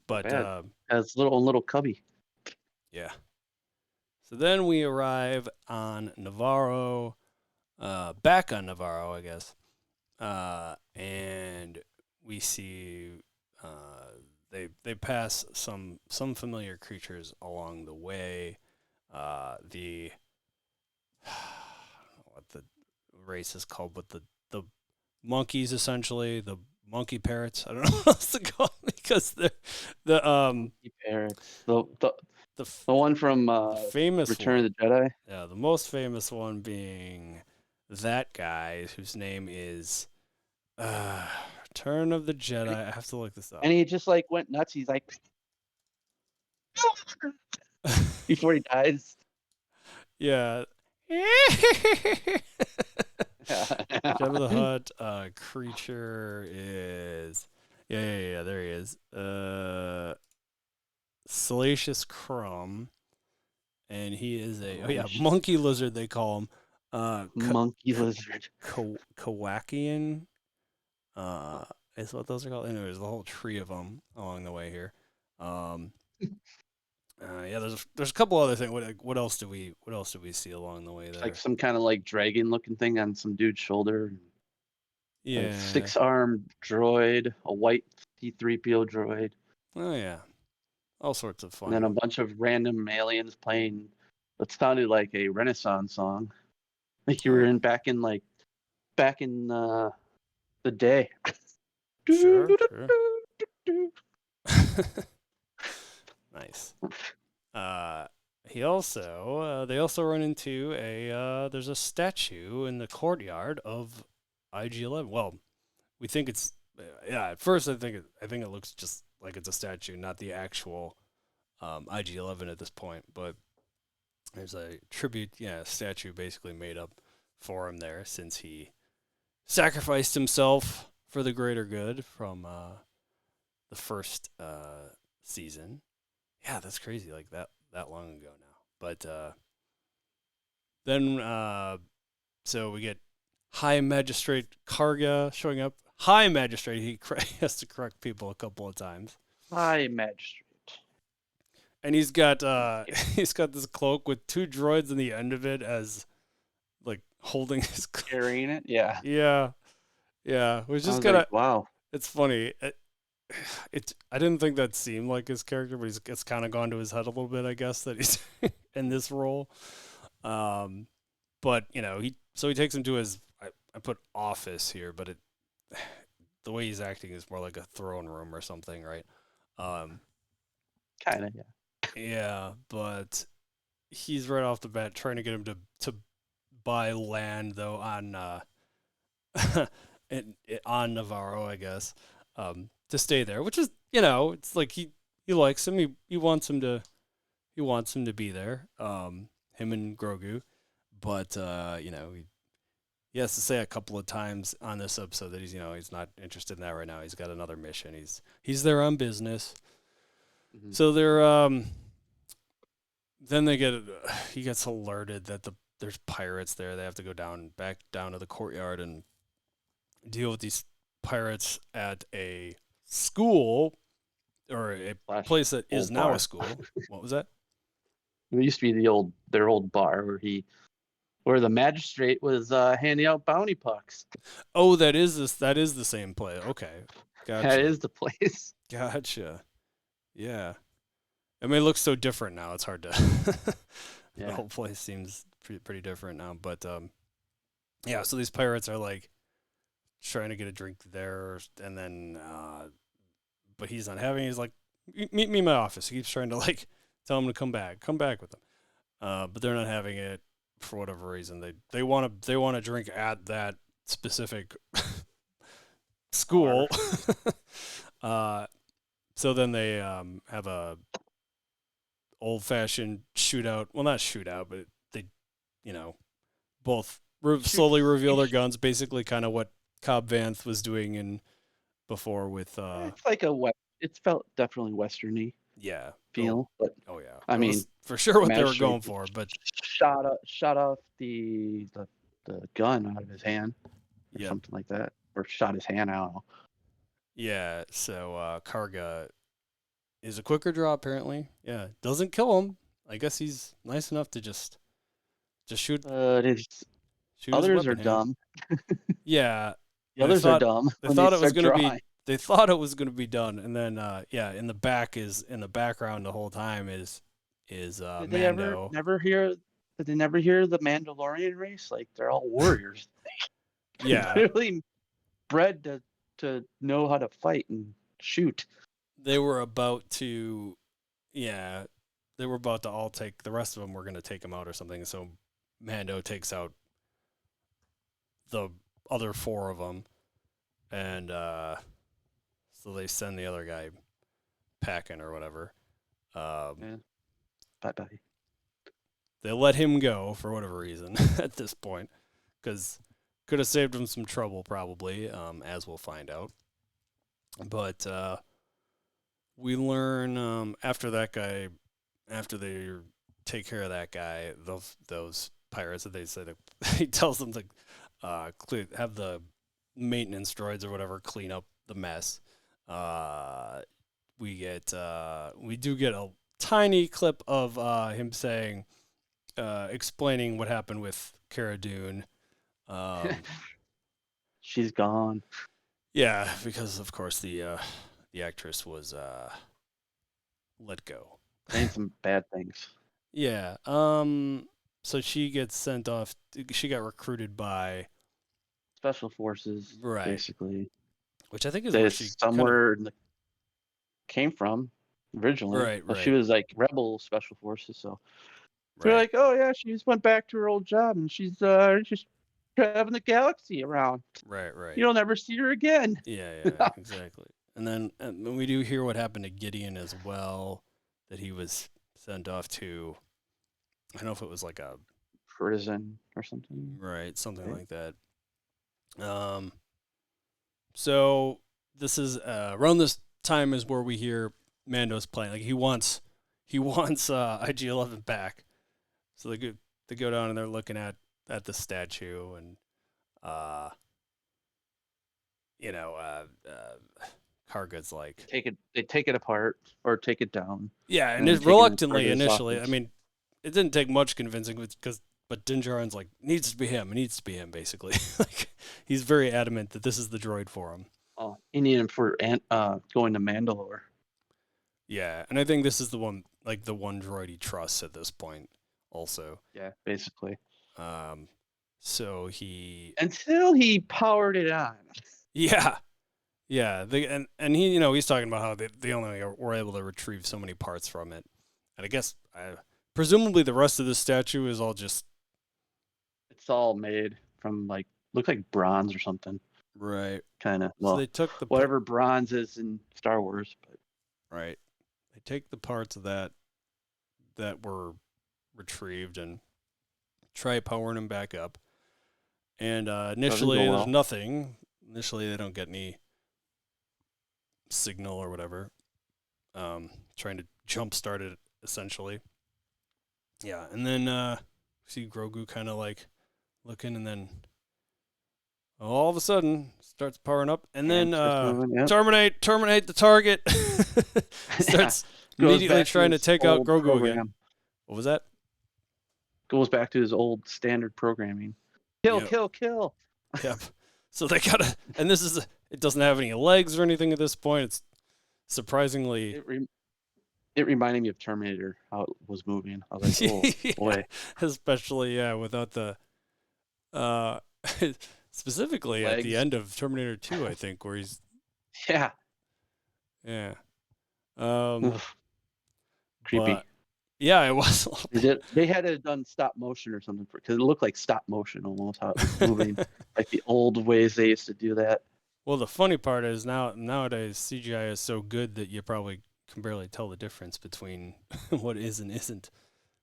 But as little cubby. Yeah. So then we arrive on Navarro, back on Navarro, I guess, and we see they pass some familiar creatures along the way. I don't know what the race is called, but the monkeys, essentially the monkey parrots. I don't know what else to call them because they're the monkey parrots. The one from famous Return one. of the Jedi. Yeah, the most famous one being that guy whose name is Turn of the Jedi. I have to look this up. And he just like went nuts. He's like, before he dies. Yeah. Jabba the Hutt creature is yeah, there he is. Salacious Crumb, and he is a monkey lizard they call him. Monkey lizard. Kawakian is what those are called. Anyways, the whole tree of them along the way here. There's a couple other things. What else do we see along the way there? Like some kind of like dragon looking thing on some dude's shoulder. Yeah. Like 6-armed droid, a white C-3PO droid. Oh yeah. All sorts of fun. And then a bunch of random aliens playing what sounded like a Renaissance song. Like you were back in the day. Sure. Nice. They also run into there's a statue in the courtyard of IG-11. Well, we think it's at first I think it looks just like it's a statue, not the actual IG-11 at this point, but there's a tribute statue basically made up for him there, since he sacrificed himself for the greater good from the first season. Yeah, that's crazy, like that long ago now. But then so we get High Magistrate Karga showing up. High Magistrate, he has to correct people a couple of times. High Magistrate. And he's got this cloak with 2 droids in the end of it as like holding his carrying it. Yeah. Yeah. Which is kind of wow. It's funny. I didn't think that seemed like his character, but it's kind of gone to his head a little bit, I guess, that he's in this role. But he takes him to his I put office here, but the way he's acting is more like a throne room or something, right? Kind of, yeah. Yeah, but he's right off the bat trying to get him to buy land though on on Navarro, I guess, to stay there, which is it's like he likes him, he wants him to be there, him and Grogu, but he has to say a couple of times on this episode that he's not interested in that right now. He's got another mission. He's there on business. Mm-hmm. So they're then he gets alerted that there's pirates there. They have to go back down to the courtyard and deal with these pirates at a school, or a place that is now a school. What was that? It used to be their old bar where the magistrate was handing out bounty pucks. Oh, that is the same place. Okay, gotcha. That is the place. Gotcha. Yeah. I mean, it looks so different now. It's hard to. The whole place seems pretty different now. But yeah. So these pirates are like trying to get a drink there, and then, but he's not having. He's like, meet me in my office. He keeps trying to like tell him to come back with them, but they're not having it for whatever reason. They want to drink at that specific school. So then they have a old-fashioned shootout. Well, not shootout, but they, both slowly reveal their guns. Basically, kind of what Cobb Vanth was doing in before with. It's like it felt definitely westerny. Yeah. Feel, but oh yeah. I mean, for sure what they were going for, but shot off the gun out of his hand, or something like that, or shot his hand out. Yeah, so Karga is a quicker draw apparently. Yeah, doesn't kill him. I guess he's nice enough to just shoot. Shoot others are dumb. Yeah, the others are dumb. They thought it was going to be. They thought it was going to be done, and then in the background the whole time is Mando. Did they never hear the Mandalorian race? Like they're all warriors. Yeah, they're really bred to know how to fight and shoot. They were about to all take, the rest of them were going to take him out or something. So Mando takes out the other 4 of them, and so they send the other guy packing or whatever. Yeah. Bye. They let him go for whatever reason at this point, because could have saved him some trouble probably, as we'll find out. But we learn after they take care of that guy, those pirates that they said he tells them to have the maintenance droids or whatever clean up the mess. We do get a tiny clip of him saying, explaining what happened with Cara Dune. She's gone. Yeah, because of course the actress was let go. Saying some bad things. Yeah. So she gets sent off. She got recruited by Special Forces, Right. basically. Which I think is That where is she somewhere came from originally. Right, But she right. was like Rebel Special Forces, so Right. they're like, oh yeah, she just went back to her old job and she's just traveling the galaxy around. Right. You'll never see her again. Yeah, exactly. And then we do hear what happened to Gideon as well, that he was sent off to, I don't know if it was like a prison or something. Right, something like that. So this is around this time is where we hear Mando's playing. Like he wants IG-11 back. So they go down and they're looking at the statue, and Karga's like They take it apart or take it down. Yeah, and it's reluctantly initially. I mean, it didn't take much convincing but Djarin's like, needs to be him, basically. Like he's very adamant that this is the droid for him. Oh, you need him for going to Mandalore. Yeah, and I think this is the one droid he trusts at this point, also. Yeah, basically. So he until he powered it on. Yeah. And he, he's talking about how they only were able to retrieve so many parts from it, and I guess presumably the rest of the statue is all just. It's all made from look like bronze or something. Right. Kind of. Well, so they took whatever bronze is in Star Wars, but. Right. They take the parts of that were retrieved and try powering them back up. And initially there's nothing. Initially they don't get any signal or whatever. Trying to jumpstart it essentially. Yeah, and then see Grogu kind of like looking, and then all of a sudden starts powering up, and then terminate the target. Starts immediately trying to take out Grogu again. What was that? Goes back to his old standard programming. Kill. Yep. So they gotta, and it doesn't have any legs or anything at this point. It's surprisingly. It reminded me of Terminator, how it was moving. I was like, oh, boy. Especially, without the, specifically legs. At the end of Terminator 2, I think, where he's. Yeah. Yeah. Creepy. But, yeah, it was. They had it done stop motion or something, because it looked like stop motion almost, how it was moving, like the old ways they used to do that. Well, the funny part is nowadays CGI is so good that you probably can barely tell the difference between what is and isn't.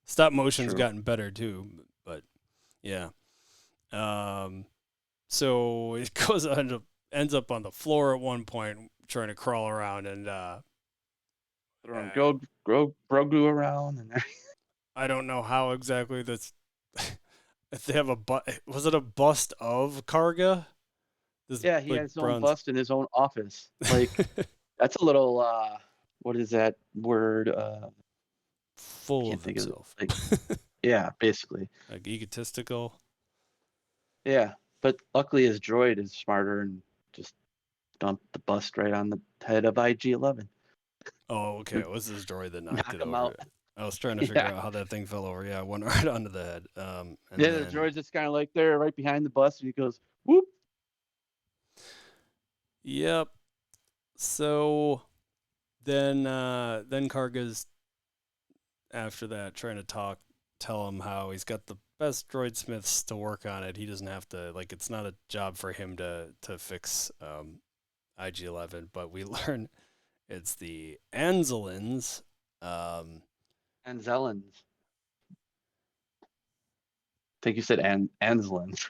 Stop motion's gotten better too, but yeah. So it ends up on the floor at one point, trying to crawl around and Grogu around, and I don't know how exactly that's. If they have was it a bust of Karga? He has his own bust in his own office. Like that's a little. What is that word? Full of himself. Yeah, basically. Like egotistical. Yeah, but luckily his droid is smarter and just dumped the bust right on the head of IG-11. Oh, okay. It was his droid that knocked it over. Out. I was trying to figure out how that thing fell over. Yeah, it went right onto the head. The droid's just kind of like there, right behind the bust, and he goes, whoop. Yep. So then Karga's after that trying to talk tell him how he's got the best droid smiths to work on it. He doesn't have to, like, it's not a job for him to fix IG-11, but we learn it's the Anzellans. Anzellans. I think you said Anzellans.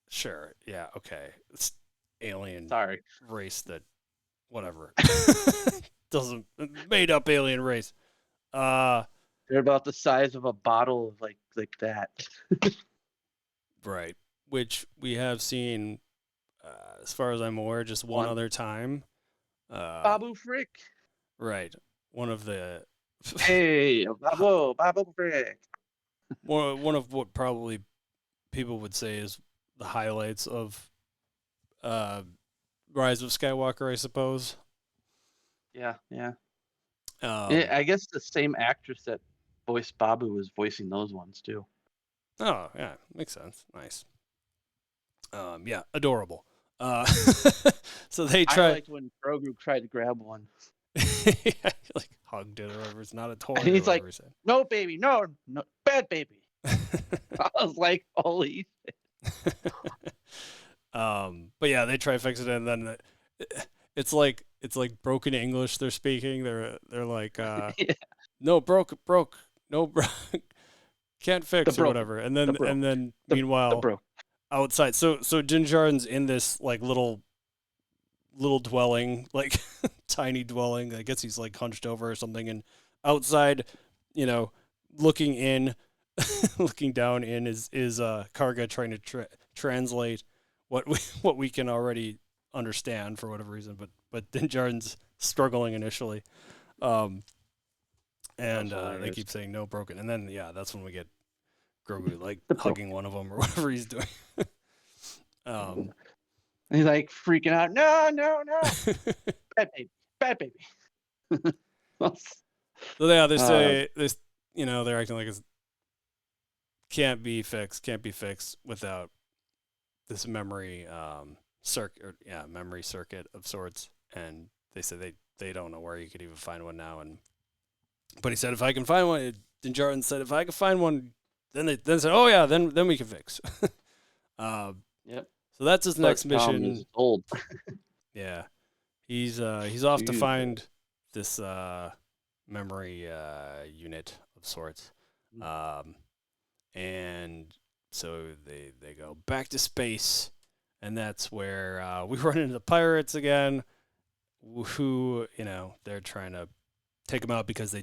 Sure, yeah, okay. It's alien Sorry. race that, whatever. Doesn't, made up alien race. They're about the size of a bottle of like that. Right. Which we have seen, as far as I'm aware, just one other time. Babu Frick. Right. One of the. Hey, Babu Frick. One of what probably people would say is the highlights of Rise of Skywalker, I suppose. Yeah. I guess the same actress that voiced Babu was voicing those ones too. Oh, yeah. Makes sense. Nice. Yeah, adorable. So they try. I liked when Grogu tried to grab one. Like hugged it or whatever. It's not a toy. And he's like, he said. "No, baby, no, bad baby." I was like, "Holy!" But yeah, they try to fix it, and then it's like broken English they're speaking. They're like, Yeah. no, broke, no, can't fix or whatever. And then meanwhile, outside, so Din Djarin's in this like little dwelling, like tiny dwelling. I guess he's like hunched over or something, and outside, looking in, looking down in is Karga trying to translate what we can already understand for whatever reason, but Din Djarin's struggling initially, and they keep saying no, broken, and then that's when we get Grogu like hugging one of them or whatever he's doing. He's like freaking out. No, bad baby. So yeah, they say this. They're acting like it can't be fixed without this memory memory circuit of sorts. And they said they don't know where you could even find one now. But he said if I can find one, Din Djarin said if I can find one, then they said oh yeah, then we can fix. Yep. So that's his next mission. Is old. Yeah, he's off to find this memory unit of sorts, and so they go back to space, and that's where we run into the pirates again, who they're trying to take him out because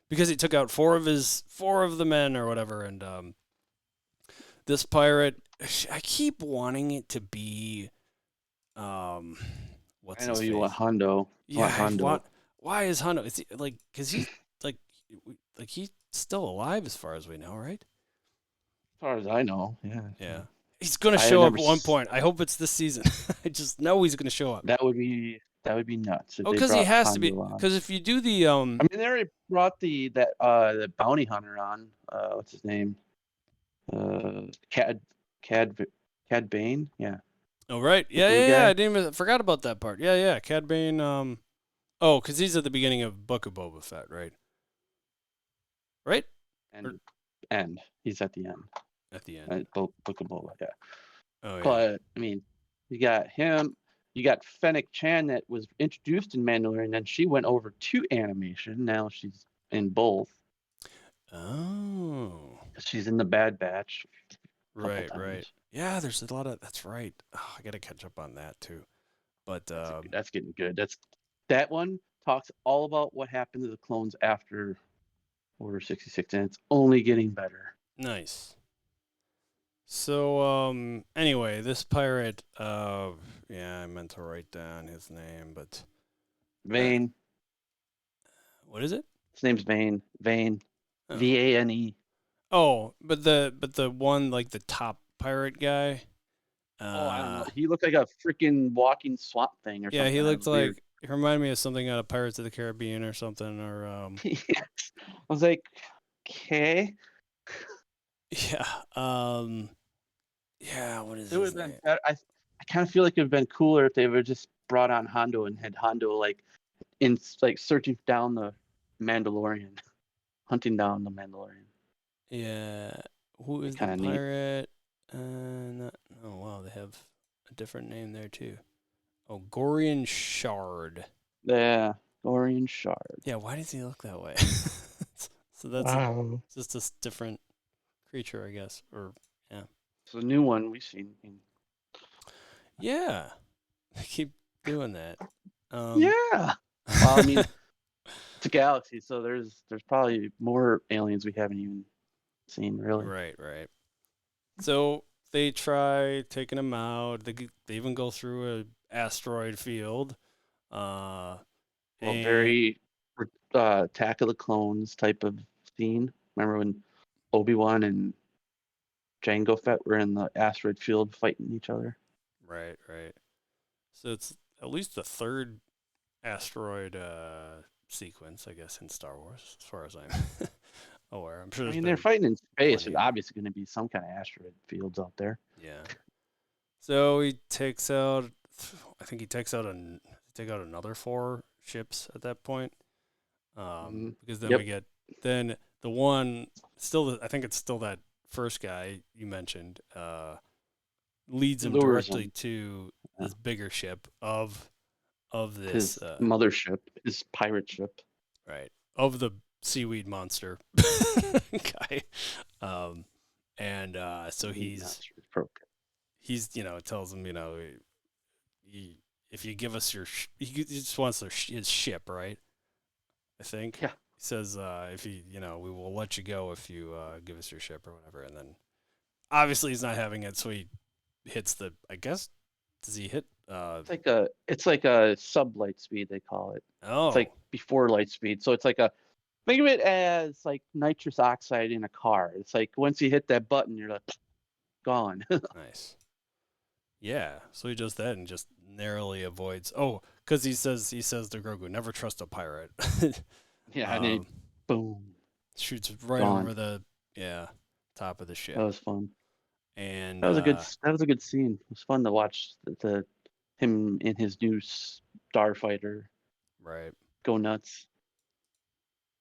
he took out four of the men or whatever, and this pirate. I keep wanting it to be, what's I know his you face? want Hondo. Yeah, Hondo. why is Hondo? Is he like because he's like he's still alive as far as we know, right? As far as I know, yeah. Yeah, he's gonna show up at one point. I hope it's this season. I just know he's gonna show up. That would be nuts. Oh, because he has to be. Because if you do the I mean, they already brought the bounty hunter on. What's his name? Cad Bane, yeah. Oh right, yeah. I didn't even forgot about that part. Yeah. Cad Bane. Because he's at the beginning of Book of Boba Fett, right? Right. And he's at the end. At the end. Book of Boba, yeah. Oh yeah. But I mean, you got him. You got Fennec Chan that was introduced in Mandalorian, and then she went over to animation. Now she's in both. Oh. She's in the Bad Batch. Right. Yeah, there's a lot of. That's right. Oh, I gotta catch up on that too. But that's getting good. That one talks all about what happened to the clones after Order 66, and it's only getting better. Nice. So anyway, this pirate. I meant to write down his name, but Vane. What is it? His name's Vane. Vane. Oh. Vane. Oh, but the one like the top pirate guy. I don't know. He looked like a freaking walking swamp thing or something. Yeah, he looked like he reminded me of something out of Pirates of the Caribbean or something. Or I was like, okay. Yeah. Yeah. What is it? Would have been better. I kind of feel like it would have been cooler if they would just brought on Hondo and had Hondo like searching down the Mandalorian, hunting down the Mandalorian. Yeah. Who is the Kinda neat. pirate? Oh, wow. They have a different name there, too. Oh, Gorian Shard. Yeah, Dorian Shard. Yeah, why does he look that way? So that's just a different creature, I guess. Or, yeah. It's a new one we've seen. Yeah. They keep doing that. Yeah. Well, I mean, it's a galaxy, so there's probably more aliens we haven't even seen, really. Right. So they try taking him out. They even go through a asteroid field. Well, And very Attack of the Clones type of scene. Remember when Obi-Wan and Jango Fett were in the asteroid field fighting each other? right. So it's at least the third asteroid sequence, I guess, in Star Wars, as far as I'm aware. I'm sure. I There's mean, they're been fighting in space. plenty. There's obviously going to be some kind of asteroid fields out there. Yeah. So he takes out. I think he takes out another 4 ships at that point. Because then we get the one still. I think it's still that first guy you mentioned. Leads him directly to this bigger ship of this his mothership, his pirate ship. Right. Of the seaweed monster guy. So he's tells him, if you give us he just wants his ship, right? I think. Yeah. He says, if we will let you go if you give us your ship or whatever. And then obviously he's not having it, so he hits I guess, does he hit? It's like a sub light speed, they call it. Oh. It's like before light speed. So it's like think of it as like nitrous oxide in a car. It's like once you hit that button, you're like gone. Nice. Yeah. So he does that and just narrowly avoids. Oh, because he says to Grogu, never trust a pirate. Yeah, and then boom. Shoots right over the top of the ship. That was fun. And that was a good scene. It was fun to watch him in his new starfighter. Right. Go nuts.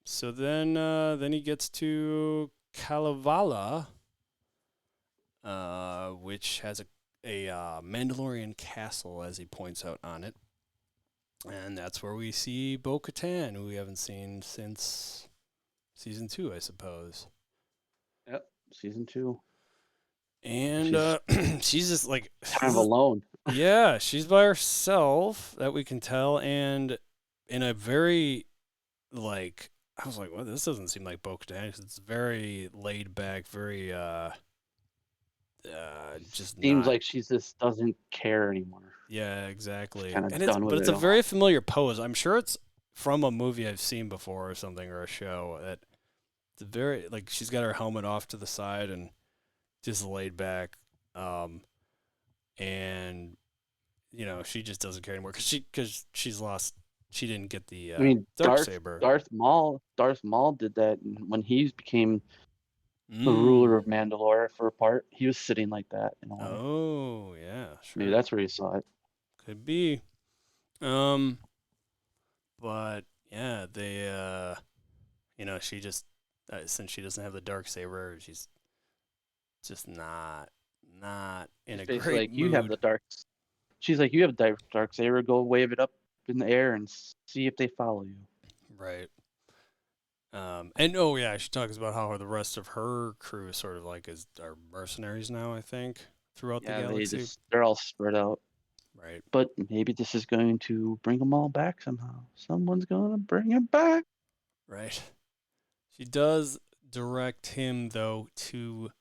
So then he gets to Kalevala, which has a Mandalorian castle, as he points out on it. And that's where we see Bo-Katan, who we haven't seen since season 2, I suppose. Yep, season 2. And she's just like kind of alone. Yeah, she's by herself, that we can tell, and in a very I was like, well, this doesn't seem like Bo-Katan. It's very laid back, very just seems like she just doesn't care anymore. Yeah, exactly. And it's a very familiar pose. I'm sure it's from a movie I've seen before or something, or a show. That it's very she's got her helmet off to the side and just laid back, and she just doesn't care anymore because she's lost. She didn't get the dark saber. Darth Maul did that when he became the ruler of Mandalore for a part. He was sitting like that. Oh yeah, sure. Maybe that's where he saw it. Could be. But yeah, they she just since she doesn't have the dark saber, she's just not in a great mood. You have the dark. She's like, you have the dark saber. Go wave it up in the air and see if they follow you. Right. And she talks about how the rest of her crew is sort of are mercenaries now, I think, throughout the galaxy. They're all spread out. Right. But maybe this is going to bring them all back somehow. Someone's going to bring them back. Right. She does direct him, though, to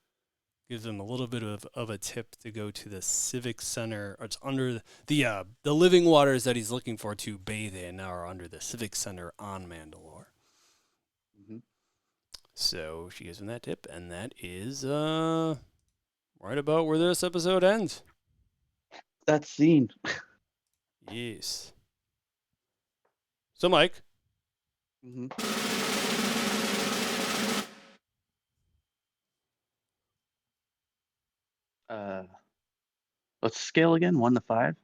give him a little bit of a tip to go to the Civic Center. It's under the living waters that he's looking for to bathe in are under the Civic Center on Mandalore. Mm-hmm. So she gives him that tip, and that is right about where this episode ends. That scene. Yes. So, Mike. Mm-hmm. What's the scale again? 1 to 5?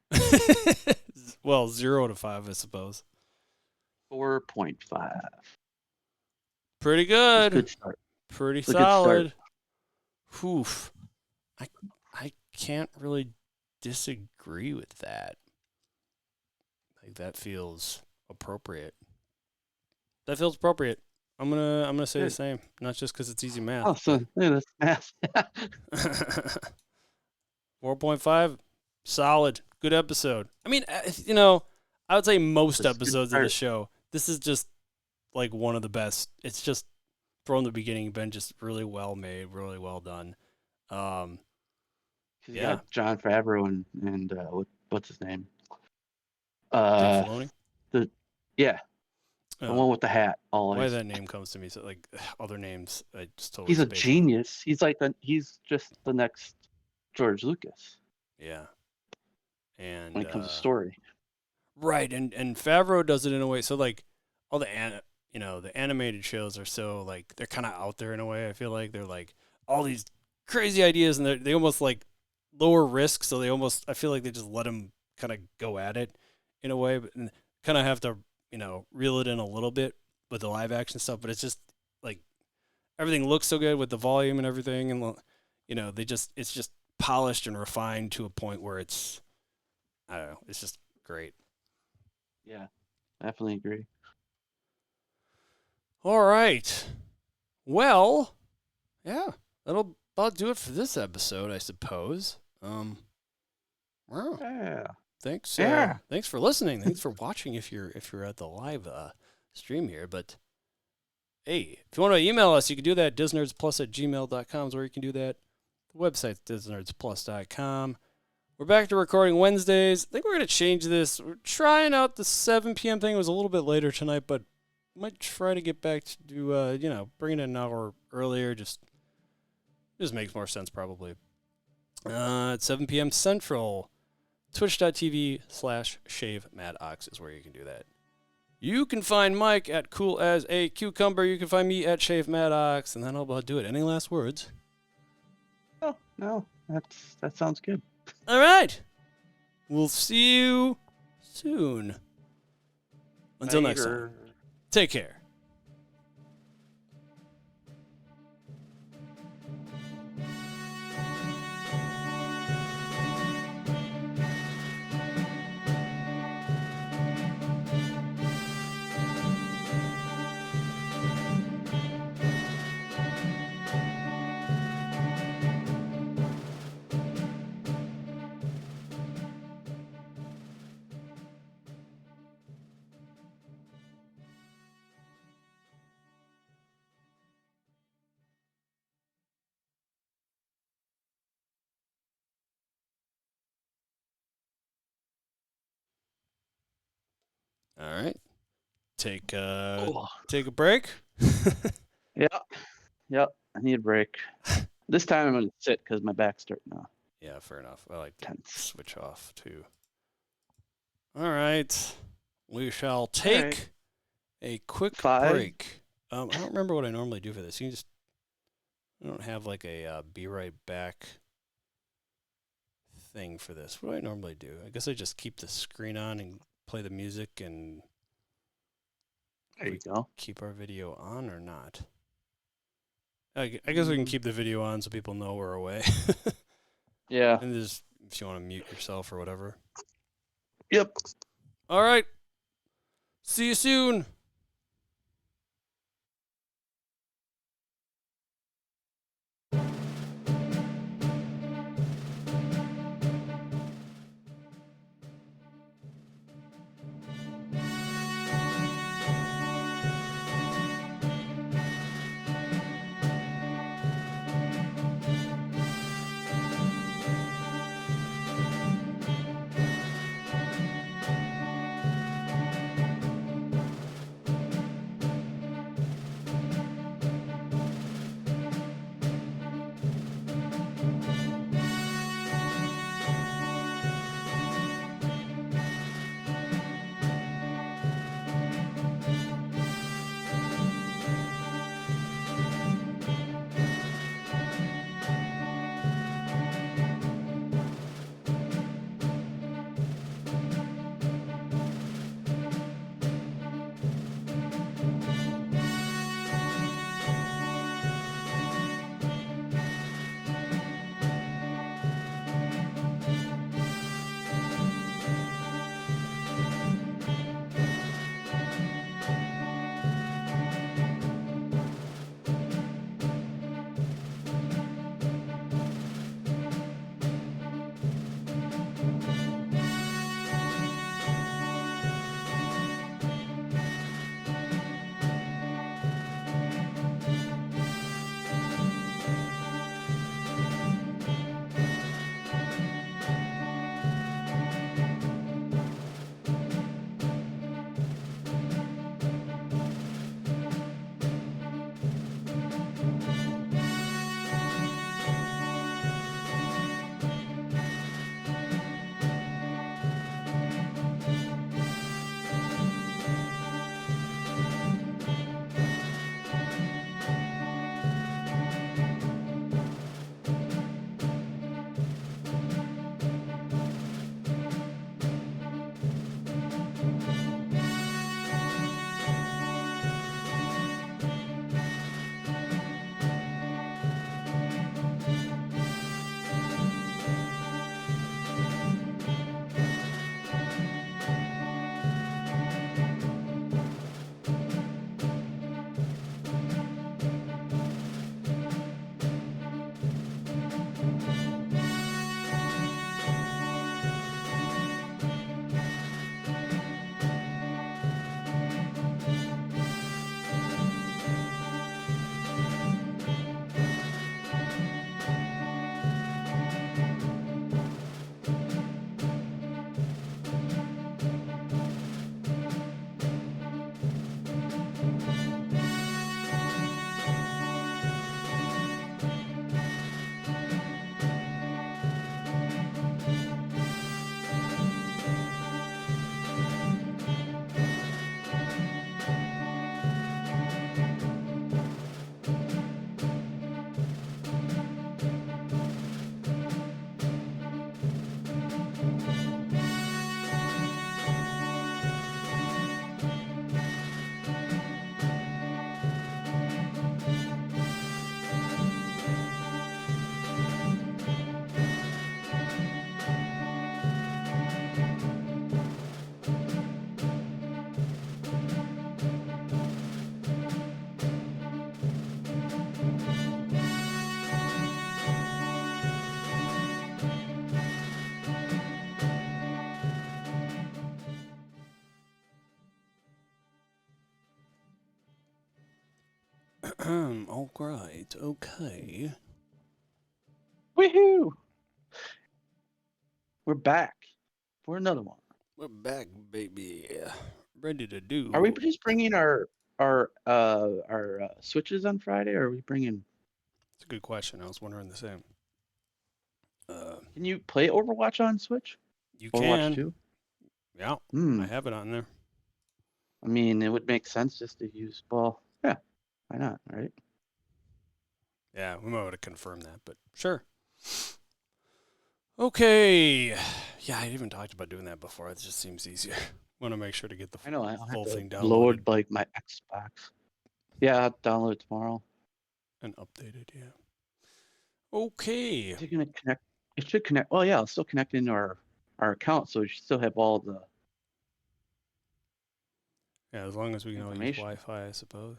Well, 0 to 5, I suppose. 4.5. Pretty good. Good start. Pretty It's a good start. solid. Oof. I can't really disagree with that. Like that feels appropriate. That feels appropriate. I'm gonna say the Good. same. Not just because it's easy math. Oh, so yeah, that's math. 4.5, solid, good episode. I mean, you know, I would say most It's a good episodes of the start. show. This is just like one of the best. It's just from the beginning been just really well made, really well done. You Yeah. got John Favreau and what's his name? Dave Filoni. The one with the hat. Why Always. that name comes to me? So like other names, I just totally. He's a space on. genius. He's just the next George Lucas Yeah. And when it comes to story. right, and Favreau does it in a way so like all the the animated shows are so like they're kind of out there in a way. I feel like they're like all these crazy ideas and they almost like lower risk, so they almost I feel like they just let them kind of go at it in a way, but kind of have to reel it in a little bit with the live action stuff. But it's just like everything looks so good with the volume and everything, and it's just polished and refined to a point where it's I don't know, it's just great. Yeah, definitely agree. All right. Well, yeah, that'll about do it for this episode, I suppose. Wow. Yeah. Thanks. Yeah. Thanks for listening. Thanks for watching. If you're at the live stream here, but hey, if you want to email us, you can do that. Disnerdsplus@gmail.com is where you can do that. The website's disnerdsplus.com. We're back to recording Wednesdays. I think we're going to change this. We're trying out the 7 p.m. thing. It was a little bit later tonight, but might try to get back to do, bring it an hour earlier. Just makes more sense probably. At 7 p.m. Central, twitch.tv/ShaveMadOx is where you can do that. You can find Mike at Cool as a Cucumber. You can find me at ShaveMadOx, and that'll about do it. Any last words? Oh, no, that sounds good. All right. We'll see you soon. Until next time. Take care. All right. Take a break. Yep. I need a break. This time I'm gonna sit because my back's starting to Yeah, fair enough. I like to tense. switch off too. All right. We shall take a quick 5. break. I don't remember what I normally do for this. I don't have like a be right back thing for this. What do I normally do? I guess I just keep the screen on and play the music and There you go. keep our video on or not. I guess we can keep the video on so people know we're away. Yeah. And just if you want to mute yourself or whatever. Yep. All right. See you soon. All right. Okay. Woohoo! We're back for another one. We're back, baby. Ready to do. Are we just bringing our switches on Friday, or are we bringing? It's a good question. I was wondering the same. Can you play Overwatch on Switch? You Overwatch can. 2? Yeah. Hmm. I have it on there. I mean, it would make sense just to use. Well, yeah. Why not? Right? Yeah, we might want to confirm that, but sure. Okay. Yeah, I even talked about doing that before. It just seems easier. Want to make sure to get the I know. I don't full have thing to downloaded load like my Xbox. Yeah, I'll download it tomorrow. and updated. Yeah. Okay. Is it gonna connect? It should connect. Well, yeah, I'll still connect into our account, so we should still have all the. Yeah, as long as we can all use Information. Wi-Fi, I suppose.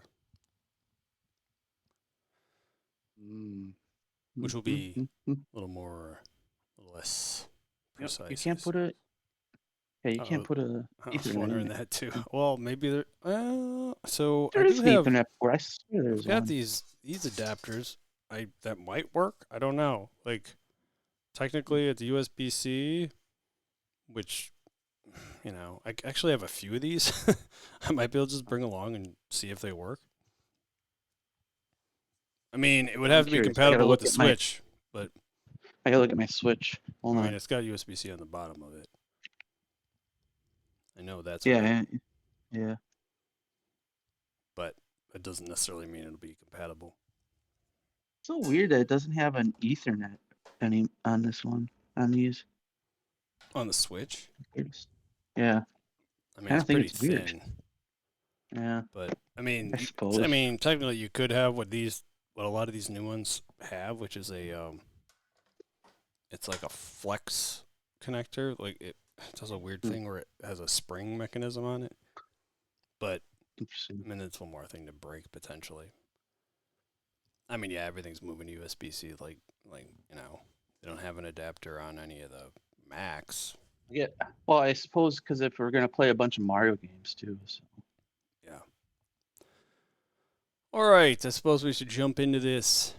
Which will be a little less precise. You can't put a. Yeah, you can't put a. I was Ethernet wondering in it. that too. Well, maybe there. So There I is do an have. Ethernet port. I swear there's I've got one. these adapters. That might work. I don't know. Like, technically, it's USB-C, which, I actually have a few of these. I might be able to just bring along and see if they work. I mean, it would have to be curious. I gotta compatible with look the at my- Switch, but I gotta look at my Switch. Hold I on. mean, it's got USB-C on the bottom of it. I know that's Yeah, yeah. but that doesn't necessarily mean it'll be compatible. It's so weird that it doesn't have an Ethernet on this one. On these. On the Switch? Yeah. I mean, Kinda it's think pretty it's weird. thin. Yeah. But I mean, I suppose. technically, you could have what a lot of these new ones have, which is it's like a flex connector. Like it does a weird thing where it has a spring mechanism on it. But Interesting. I mean, it's one more thing to break potentially. I mean, yeah, everything's moving USB-C. Like they don't have an adapter on any of the Macs. Yeah. Well, I suppose because if we're gonna play a bunch of Mario games too. So. Yeah. All right. I suppose we should jump into this.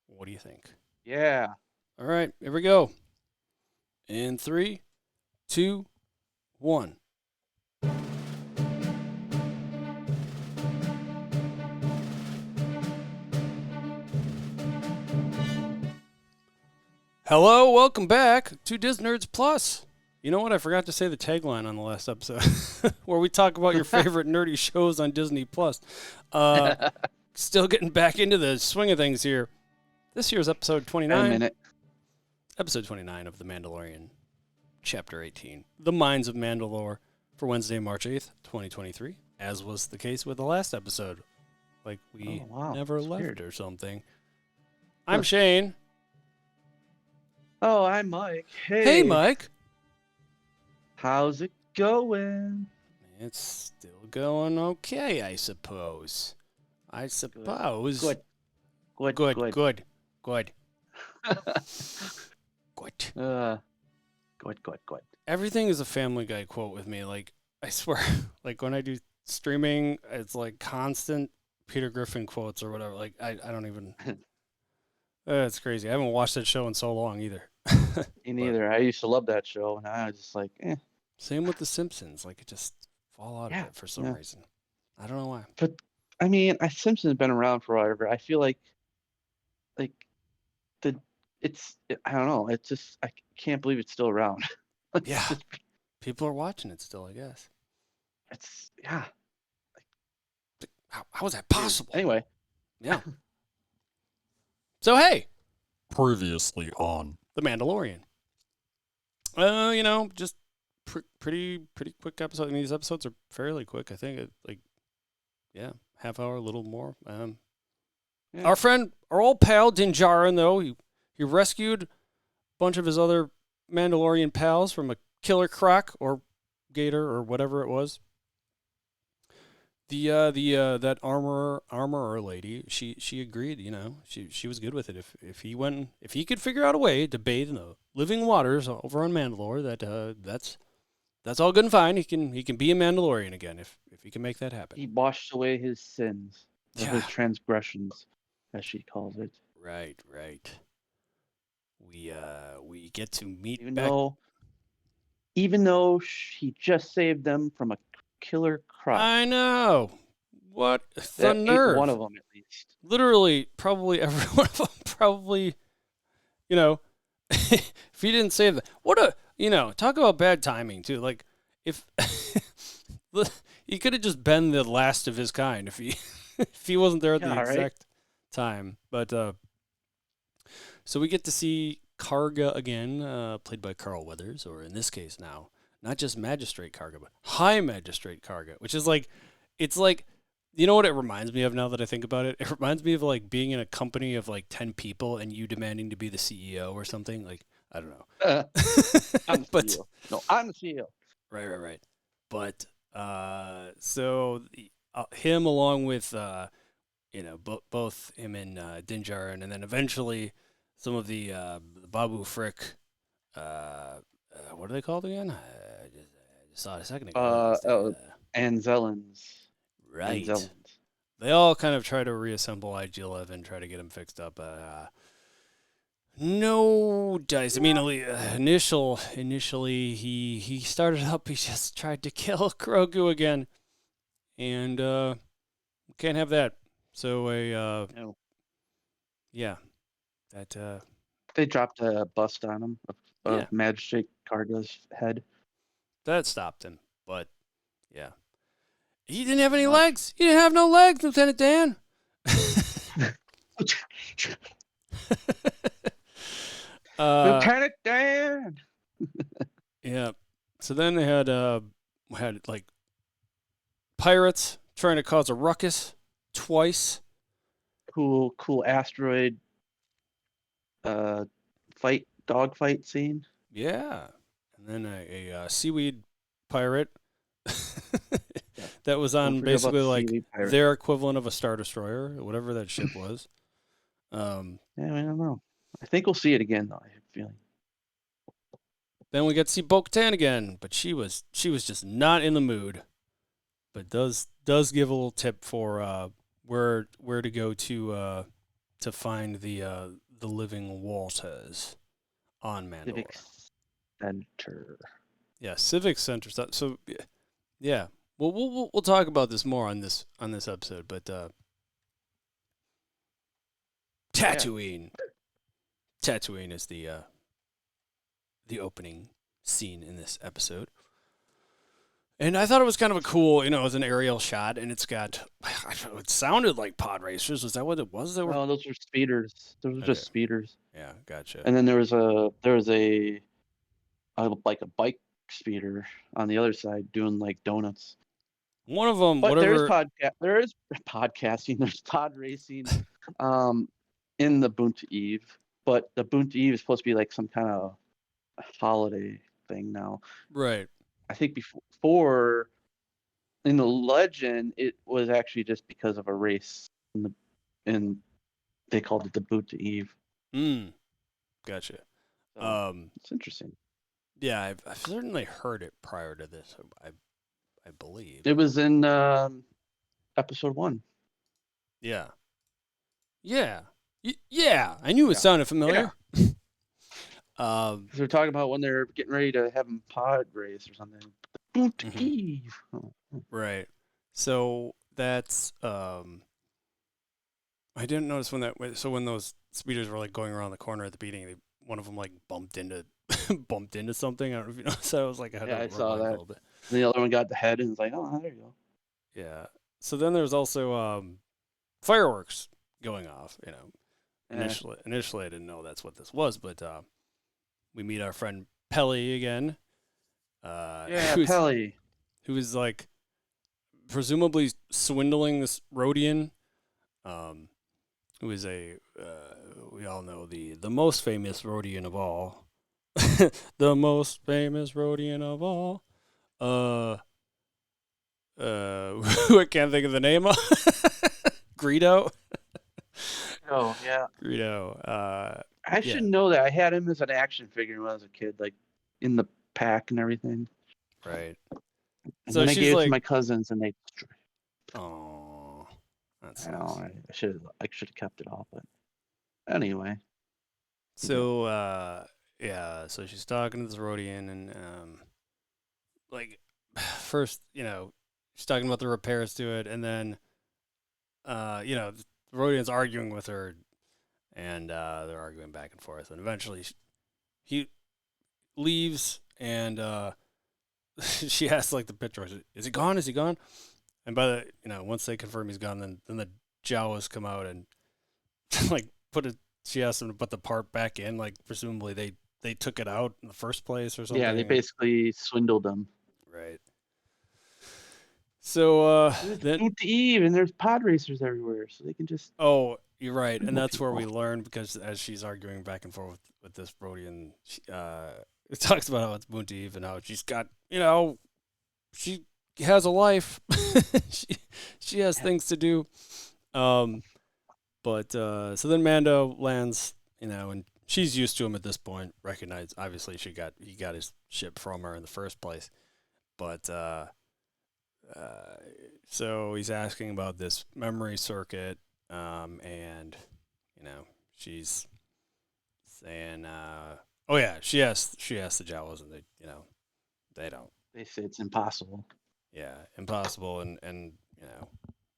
What do you think? Yeah. All right. Here we go. In 3, 2, 1. Hello, welcome back to Disnerds Plus. You know what? I forgot to say the tagline on the last episode, where we talk about your favorite nerdy shows on Disney Plus. Still getting back into the swing of things here. This year's episode 29. A minute. Episode 29 of The Mandalorian, Chapter 18, The Mines of Mandalore, for Wednesday, March 8th, 2023, as was the case with the last episode. Like we never That's left weird. or something. I'm Shane. Oh, I'm Mike. Hey, Mike. How's it going? It's still going okay, I suppose. I suppose. Good. Good. Good. Good. Everything is a Family Guy quote with me. Like, I swear, like when I do streaming, it's like constant Peter Griffin quotes or whatever. Like, I don't even. It's crazy. I haven't watched that show in so long either. Me neither. I used to love that show, and I was just like, eh. Same with The Simpsons. Like, it just fall out of it for some reason. I don't know why. But I mean, Simpsons have been around forever. I feel like I don't know. It's just I can't believe it's still around. Yeah, people are watching it still, I guess. It's How is that possible? Anyway. Yeah. So hey, Previously on The Mandalorian. Just pretty quick episode. I mean, these episodes are fairly quick. I think half hour, a little more. Our friend, our old pal Djarin, though, he rescued a bunch of his other Mandalorian pals from a killer croc or gator or whatever it was. That armorer lady, she agreed. She was good with it. If he could figure out a way to bathe in the living waters over on Mandalore, that's all good and fine. He can be a Mandalorian again if he can make that happen. He washed away his sins. Or his transgressions, as she calls it. Right. We get to meet even though he just saved them from a killer croc. I know. What the that nerve? Ate one of them at least. Literally, probably every one of them. Probably, if he didn't save them, talk about bad timing too. Like if he could have just been the last of his kind if he wasn't there at the exact time. But so we get to see Karga again, played by Carl Weathers, or in this case now, not just Magistrate Karga, but High Magistrate Karga, which is like, it's like, you know what it reminds me of now that I think about it? It reminds me of like being in a company of like 10 people and you demanding to be the CEO or something. Like, I don't know. I'm the CEO. No, I'm the CEO. Right. But so him along with both him and Djarin, and then eventually some of the Babu Frick, what are they called again? I just saw it a second ago. Anzellans. Right. Anzellans. They all kind of try to reassemble IG-11, try to get him fixed up. No dice. I mean, initially he started up. He just tried to kill Grogu again, and can't have that. So no. Yeah, that they dropped a bust on him of Magistrate Karga's head. That stopped him, but yeah, he didn't have any legs. He didn't have no legs, Lieutenant Dan. Lieutenant Dan. Yeah. So then they had like pirates trying to cause a ruckus twice. Cool asteroid dog fight scene. Yeah. And then a seaweed pirate that was on basically like their equivalent of a Star Destroyer, whatever that ship was. Yeah, I don't know. I think we'll see it again, though. I have a feeling. Then we get to see Bo-Katan again, but she was just not in the mood. But does give a little tip for where to go to find the living waters on Mandalore. Civic Center. Yeah, Civic Center. So yeah, we'll talk about this more on this episode. But Tatooine. Yeah. Tatooine is the opening scene in this episode. And I thought it was kind of a cool, it was an aerial shot, and it sounded like pod racers. Was that what it was? No, those were speeders. Those were just speeders. Yeah, gotcha. And then there was a like a bike speeder on the other side doing like donuts. One of them, but whatever. There is podcasting. There's pod racing, in the Boonta Eve. But the Boonta Eve is supposed to be like some kind of holiday thing now. Right. I think before in the legend, it was actually just because of a race, and they called it the Boonta Eve. Gotcha. So, it's interesting. Yeah, I've certainly heard it prior to this. I believe it was in episode 1. Yeah. Yeah. Yeah. I knew it sounded familiar. Yeah. They're talking about when they're getting ready to have them pod race or something. Boonta Eve. Right. So that's I didn't notice when those speeders were like going around the corner at the beginning, one of them like bumped into something. I don't know if you noticed that. I was like, I saw that. A little bit. And the other one got the head and was like, oh, there you go. Yeah. So then there's also fireworks going off. Initially I didn't know that's what this was, but we meet our friend Peli again. Peli. Who is like presumably swindling this Rodian, who is we all know the most famous Rodian of all. The most famous Rodian of all. I can't think of the name of Greedo. Oh yeah, Greedo. I should know that. I had him as an action figure when I was a kid, like in the pack and everything. Right. And so then I gave it to my cousins, and they. Oh, That I know. sucks. I should have kept it off, but anyway. So yeah, so she's talking to this Rodian, and like first, she's talking about the repairs to it, and then the Rodian's arguing with her, and they're arguing back and forth, and eventually he leaves, and she asks like the picture, is he gone? Is he gone? And by the once they confirm he's gone, then the Jawas come out and like she asked them to put the part back in, like presumably they took it out in the first place or something. Yeah, they basically swindled them. Right. So then boot to Eve, and there's pod racers everywhere, so they can just. Oh, you're right, and that's where we learn, because as she's arguing back and forth with this Rodian, it talks about how it's Boon to Eve and how she's got, she has a life, she has things to do, but so then Mando lands, and she's used to him at this point. Recognized, obviously, he got his ship from her in the first place, but so he's asking about this memory circuit, and she's saying, oh yeah, she asked the Jawas, and they don't. They say it's impossible. Yeah, impossible, and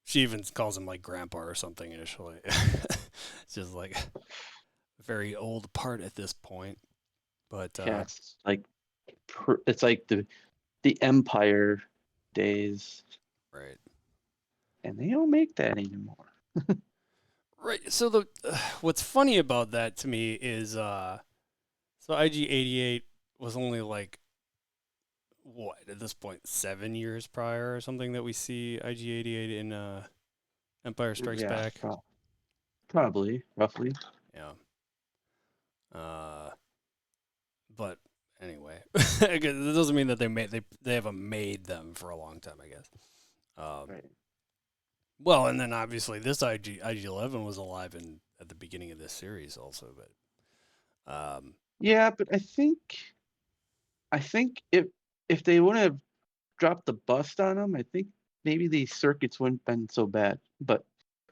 she even calls him like grandpa or something initially. It's just like a very old part at this point, but yeah, it's like the Empire days, right, and they don't make that anymore. right. So what's funny about that to me is so IG-88 was only like what at this point 7 years prior or something that we see IG-88 in Empire Strikes Back. Probably roughly. Yeah. But anyway, it doesn't mean that they haven't made them for a long time, I guess. Right. Well, and then obviously this IG-11 was alive at the beginning of this series also, but yeah, but I think if they wouldn't have dropped the bust on him, I think maybe these circuits wouldn't have been so bad. But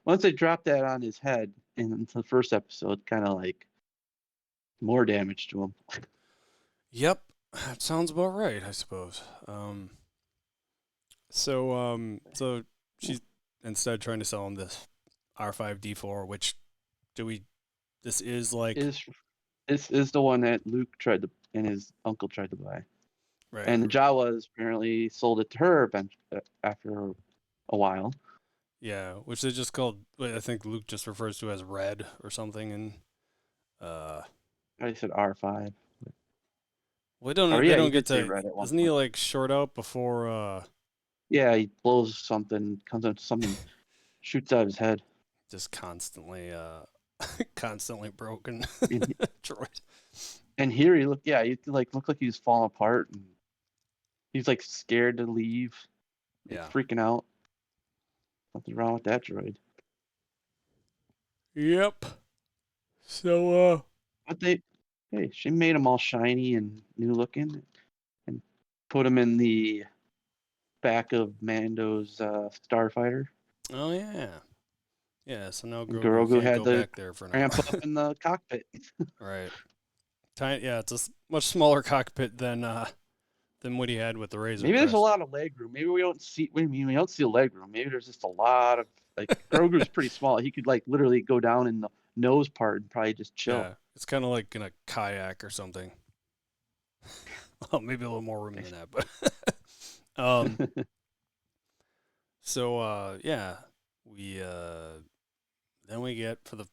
once they dropped that on his head in the first episode, kind of like more damage to him. Yep, that sounds about right, I suppose. So she's instead trying to sell him this R5D4, which this is like this is the one that Luke and his uncle tried to buy. Right. And the Jawas apparently sold it to her after a while. Yeah, which they just called, I think Luke just refers to as Red or something, and I said R5. Well, they don't get to. Doesn't he like short out before? Yeah, he blows something, comes out something, shoots out his head. Just constantly broken droid. And here he looked like he was falling apart, and he's like scared to leave. Yeah, freaking out. Nothing wrong with that droid. Yep. So but she made them all shiny and new looking, and put them in the back of Mando's starfighter. Oh yeah, yeah. So now Grogu had go back there for now. Ramp up in the cockpit. Right. Tiny. Yeah, it's a much smaller cockpit than what he had with the Razor. Maybe there's a lot of leg room. Maybe we don't see. We don't see a leg room. Maybe there's just a lot of Grogu's pretty small. He could literally go down in the nose part and probably just chill. Yeah, it's kind of like in a kayak or something. Well, maybe a little more room than that, but So yeah, we then we get, for the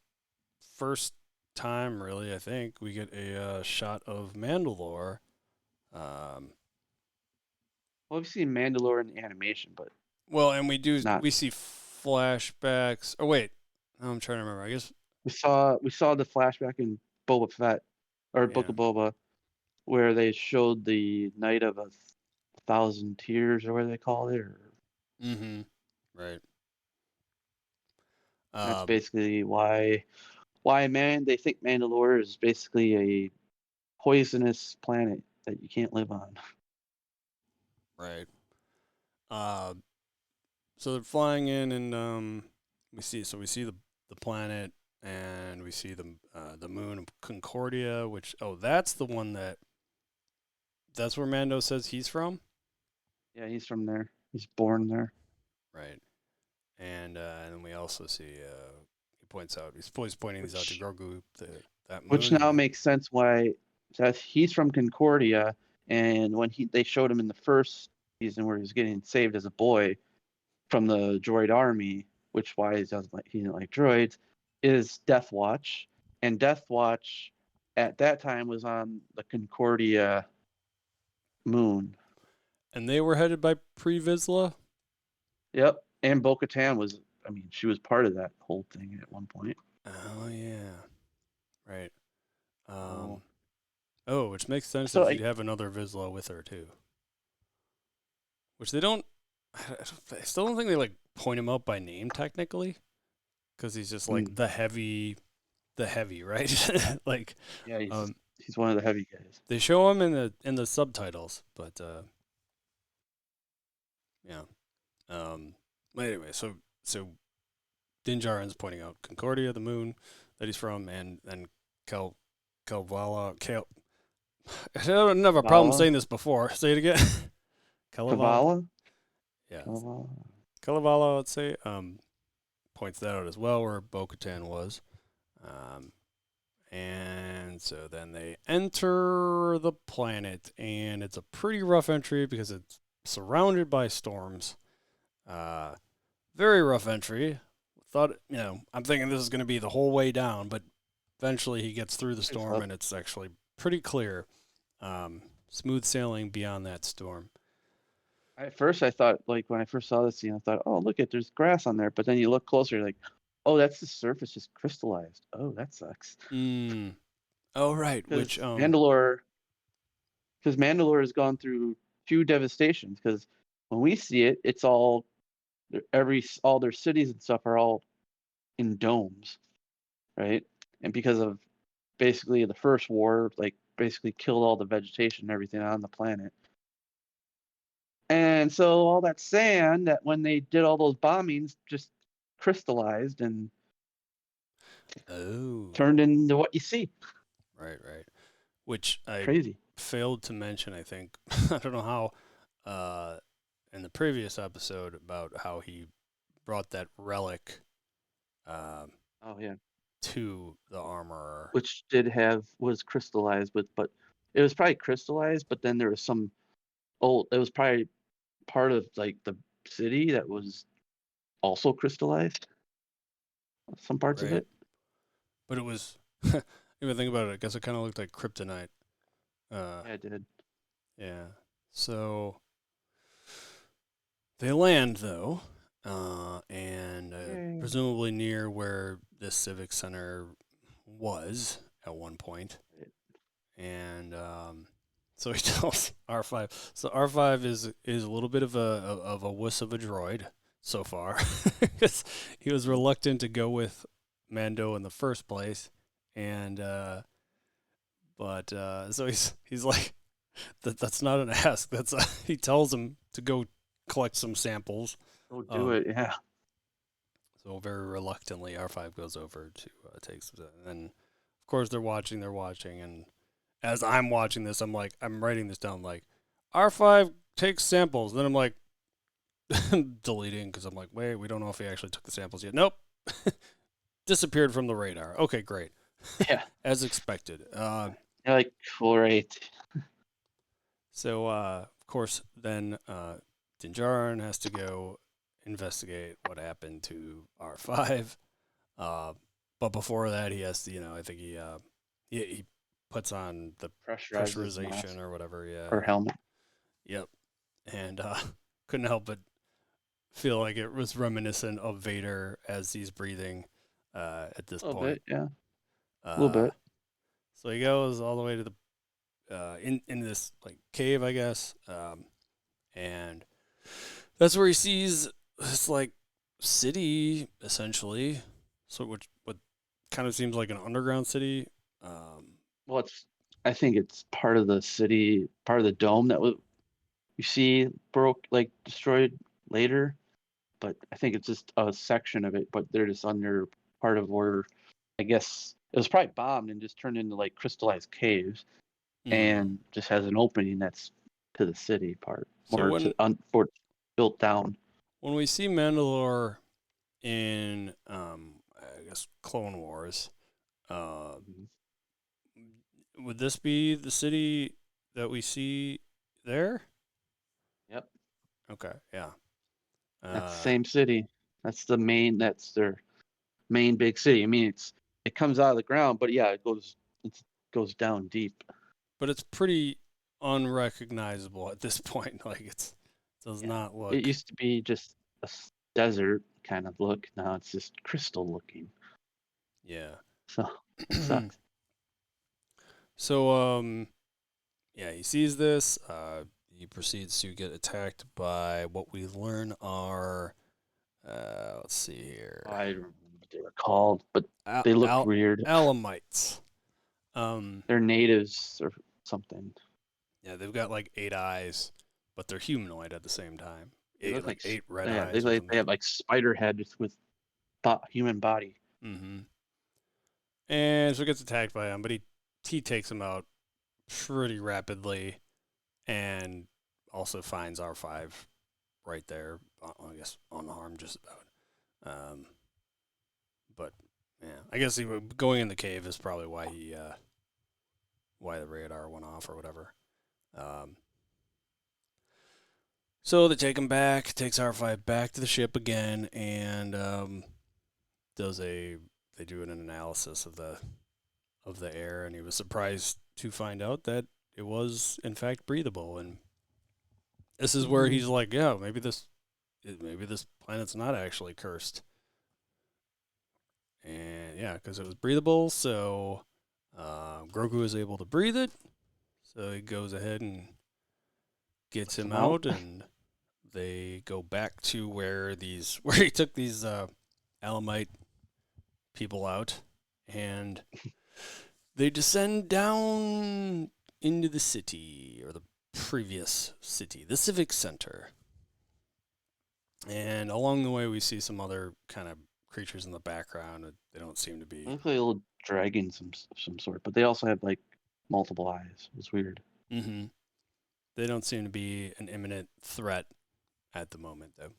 first time really, I think, we get a shot of Mandalore. Well, we've seen Mandalore in the animation, but and we see flashbacks. Oh wait, I'm trying to remember. I guess we saw the flashback in Boba Fett or Book of Boba, where they showed the Night of 1,000 Tears, or what they call it. Right. That's basically why they think Mandalore is basically a poisonous planet that you can't live on. Right. So they're flying in, and we see the planet, and we see the moon of Concordia, which that's the one that's where Mando says he's from. Yeah, he's from there. He's born there. Right. And then we also see he points out he's always pointing these out to Grogu that moon. Which now makes sense why he's from Concordia, and when they showed him in the first season where he was getting saved as a boy from the droid army, which why he didn't like droids, is Death Watch, and Death Watch at that time was on the Concordia moon. And they were headed by Pre Vizsla? Yep. And Bo-Katan she was part of that whole thing at one point. Oh, yeah. Right. Which makes sense So if you'd have another Vizsla with her, too. Which they don't... I still don't think they, point him out by name, technically. Because he's just, the heavy, right? Yeah, he's one of the heavy guys. They show him in the subtitles, but... yeah. But anyway, so Din Djarin's pointing out Concordia, the moon that he's from, and Kalevala. I don't have a problem saying this before. Say it again. Kalevala? Yeah. Kalevala, let's say. Points that out as well, where Bo-Katan was. And so then they enter the planet, and it's a pretty rough entry because it's surrounded by storms. Very rough entry. Thought, I'm thinking this is going to be the whole way down, but eventually he gets through the storm, and it's actually pretty clear. Smooth sailing beyond that storm. At first, I thought, when I first saw this scene, I thought, oh, look, there's grass on there. But then you look closer, you're like, oh, that's the surface just crystallized. Oh, that sucks. Oh, right. Which Mandalore has gone through 2 devastations. Because when we see it, it's all their cities and stuff are all in domes, right? And because of basically the first war, basically killed all the vegetation and everything on the planet. And so all that sand that when they did all those bombings just crystallized and turned into what you see. Right. Which I Crazy. failed to mention, I think. I don't know how, in the previous episode about how he brought that relic to the armorer. Which was crystallized but it was probably crystallized, but then there was it was probably part of the city that was also crystallized. Some parts of it. But it was, even think about it, I guess it kind of looked like kryptonite. Yeah, it did. Yeah. So they land, though, and presumably near where the Civic Center was at one point. And so he tells R5. So R5 is a little bit of a wuss of a droid so far, because he was reluctant to go with Mando in the first place, and so he's like, that's not an ask. He tells him to go collect some samples. Go do it, yeah. So very reluctantly, R5 goes over to take some, and then of course they're watching, and as I'm watching this, I'm writing this down, R5 takes samples. And then I'm like, deleting, because I'm like, wait, we don't know if he actually took the samples yet. Nope. Disappeared from the radar. Okay, great. Yeah. As expected. You're like, great. So, of course, then Din Djarin has to go investigate what happened to R5. But before that, he has to, I think he puts on the pressurization or whatever, or helmet. Yep. And couldn't help but feel like it was reminiscent of Vader as he's breathing at this point. A little bit, yeah. A little bit. So he goes all the way to the in this cave, I guess, and that's where he sees this city essentially. So what kind of seems like an underground city. Well, I think it's part of the city, part of the dome that you see destroyed later. but I think it's just a section of it. But they're just under part of where, I guess it was probably bombed and just turned into like crystallized caves, and just has an opening that's to the city part, So or when for built down. when we see Mandalore in I guess Clone Wars, would this be the city that we see there? Yep, Okay, yeah. that's the same city. That's the main. That's their main big city. I mean, it comes out of the ground, but yeah, it goes down deep. But it's pretty unrecognizable at this point. Like it does not look. It used to be just a desert kind of look. Now it's just crystal looking. Yeah. So it sucks. So yeah, he sees this. He proceeds to get attacked by what we learn are let's see here. I don't remember what they were called, but they look weird. Alamites. They're natives or something. Yeah, they've got like 8 eyes, but they're humanoid at the same time. They look like 8 red eyes. eyes. They have like spider heads with human body. Mm-hmm. And so he gets attacked by him, but he takes him out pretty rapidly, and also finds R5 right there. I guess unharmed, just about. But yeah, I guess going in the cave is probably why why the radar went off or whatever. So they take him back, takes R5 back to the ship again, and they do an analysis of the air, and he was surprised to find out that it was in fact breathable. And this is where he's like, yeah, maybe this planet's not actually cursed. And yeah, because it was breathable, so Grogu is able to breathe it. So he goes ahead and gets him out, and they go back to where he took these Alamite people out, and they descend down into the city, or the previous city, the Civic Center. And along the way, we see some other kind of creatures in the background. They don't seem to be. They look like little dragons of some sort, but they also have like multiple eyes. It's weird. Mm-hmm. They don't seem to be an imminent threat at the moment, though.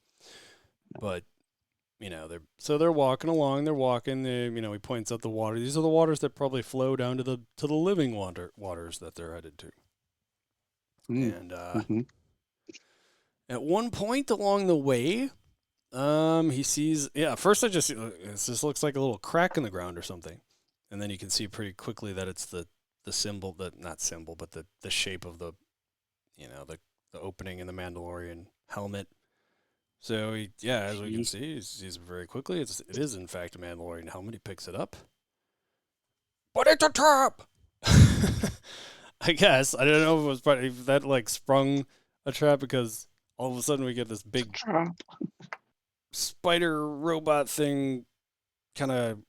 No. But they're walking along. They're walking. He points out the water. These are the waters that probably flow down to the living waters that they're headed to. And at one point along the way, he sees. Yeah, first it just looks like a little crack in the ground or something, and then you can see pretty quickly that it's the symbol, not symbol, but the shape of the opening in the Mandalorian helmet. So as we can see, he sees it very quickly. It is in fact a Mandalorian helmet. He picks it up, but it's a trap. I guess I don't know if it was probably if that like sprung a trap, because all of a sudden we get this big spider robot thing. Kind of,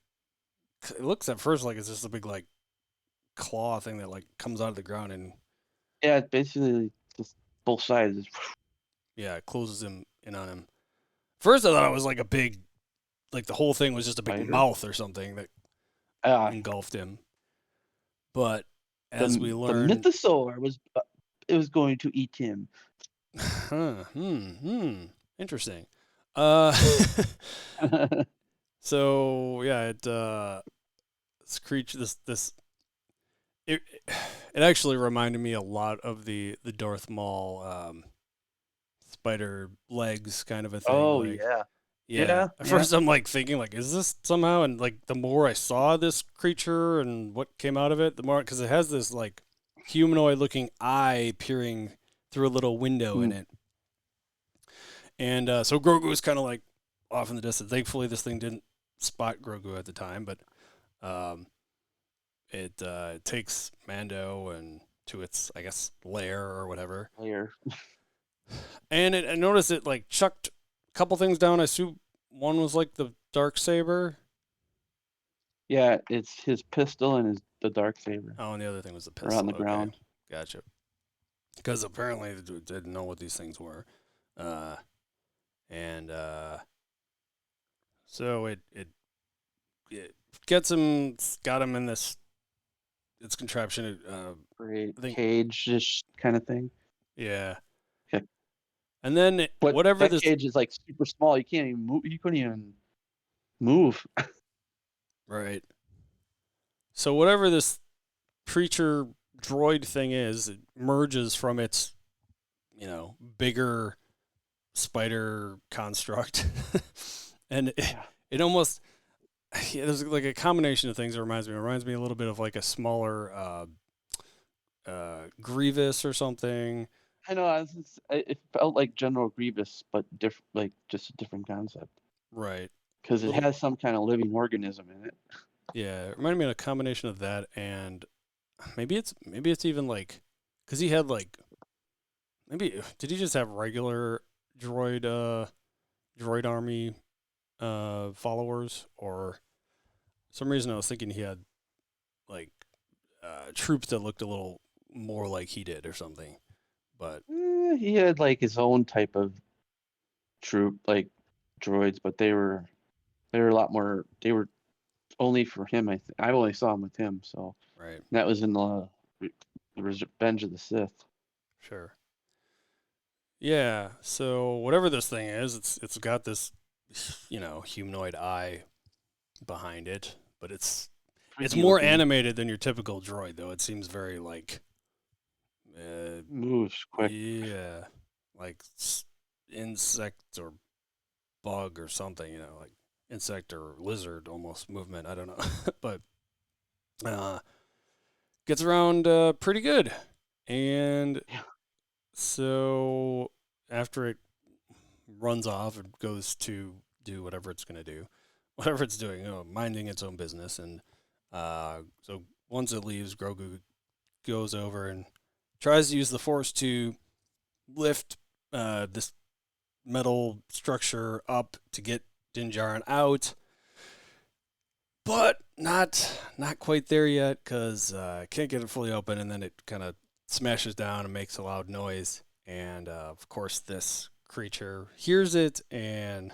it looks at first like it's just a big like claw thing that like comes out of the ground, and it's basically just both sides. It closes him in on him. First I thought it was like a big, like the whole thing was just a big mouth or something that engulfed him. But as we learn, the mythosaur was going to eat him. Interesting. So yeah, this creature, it actually reminded me a lot of the Darth Maul spider legs kind of a thing. Oh, like, yeah. At first I'm like thinking like, is this somehow? And like the more I saw this creature and what came out of it, the more, because it has this like humanoid looking eye peering through a little window in it. And so Grogu was kind of like off in the distance. Thankfully this thing didn't spot Grogu at the time, but it takes Mando and to its, I guess, lair or whatever. And I noticed it like chucked a couple things down. I assume one was like the dark saber. Yeah, it's his pistol and the dark saber. Oh, and the other thing was the pistol. On the ground. Gotcha. Because apparently they didn't know what these things were. and so it gets him, got him in this contraption. Great I think, cage-ish kind of thing. yeah. Okay. And then But whatever that this cage is like super small. You can't even move. You couldn't even move. right. So whatever this creature droid thing is, it merges from its, bigger spider construct, and it almost, there's like a combination of things that reminds me. It reminds me a little bit of like a smaller Grievous or something. I know. It felt like General Grievous, but different, like just a different concept. Right. Because it has some kind of living organism in it. Yeah, it reminded me of a combination of that, and maybe it's even like, because he had like, maybe did he just have regular droid army followers, or some reason I was thinking he had like troops that looked a little more like he did or something. But He had like his own type of troop, like droids, but they were a lot more. They were only for him. I only saw him with him, so right, that was in the Revenge of the Sith. sure. Yeah, so whatever this thing is, it's got this, humanoid eye behind it, but it's more looking. animated than your typical droid, though. It seems very like Moves quick. yeah, like insect or bug or something, like insect or lizard almost movement. I don't know, but gets around pretty good, and so after it runs off and goes to do whatever it's going to do, whatever it's doing, minding its own business. And so once it leaves, Grogu goes over and tries to use the Force to lift this metal structure up to get Din Djarin out, but not quite there yet, because can't get it fully open, and then it kind of smashes down and makes a loud noise. And of course, this creature hears it and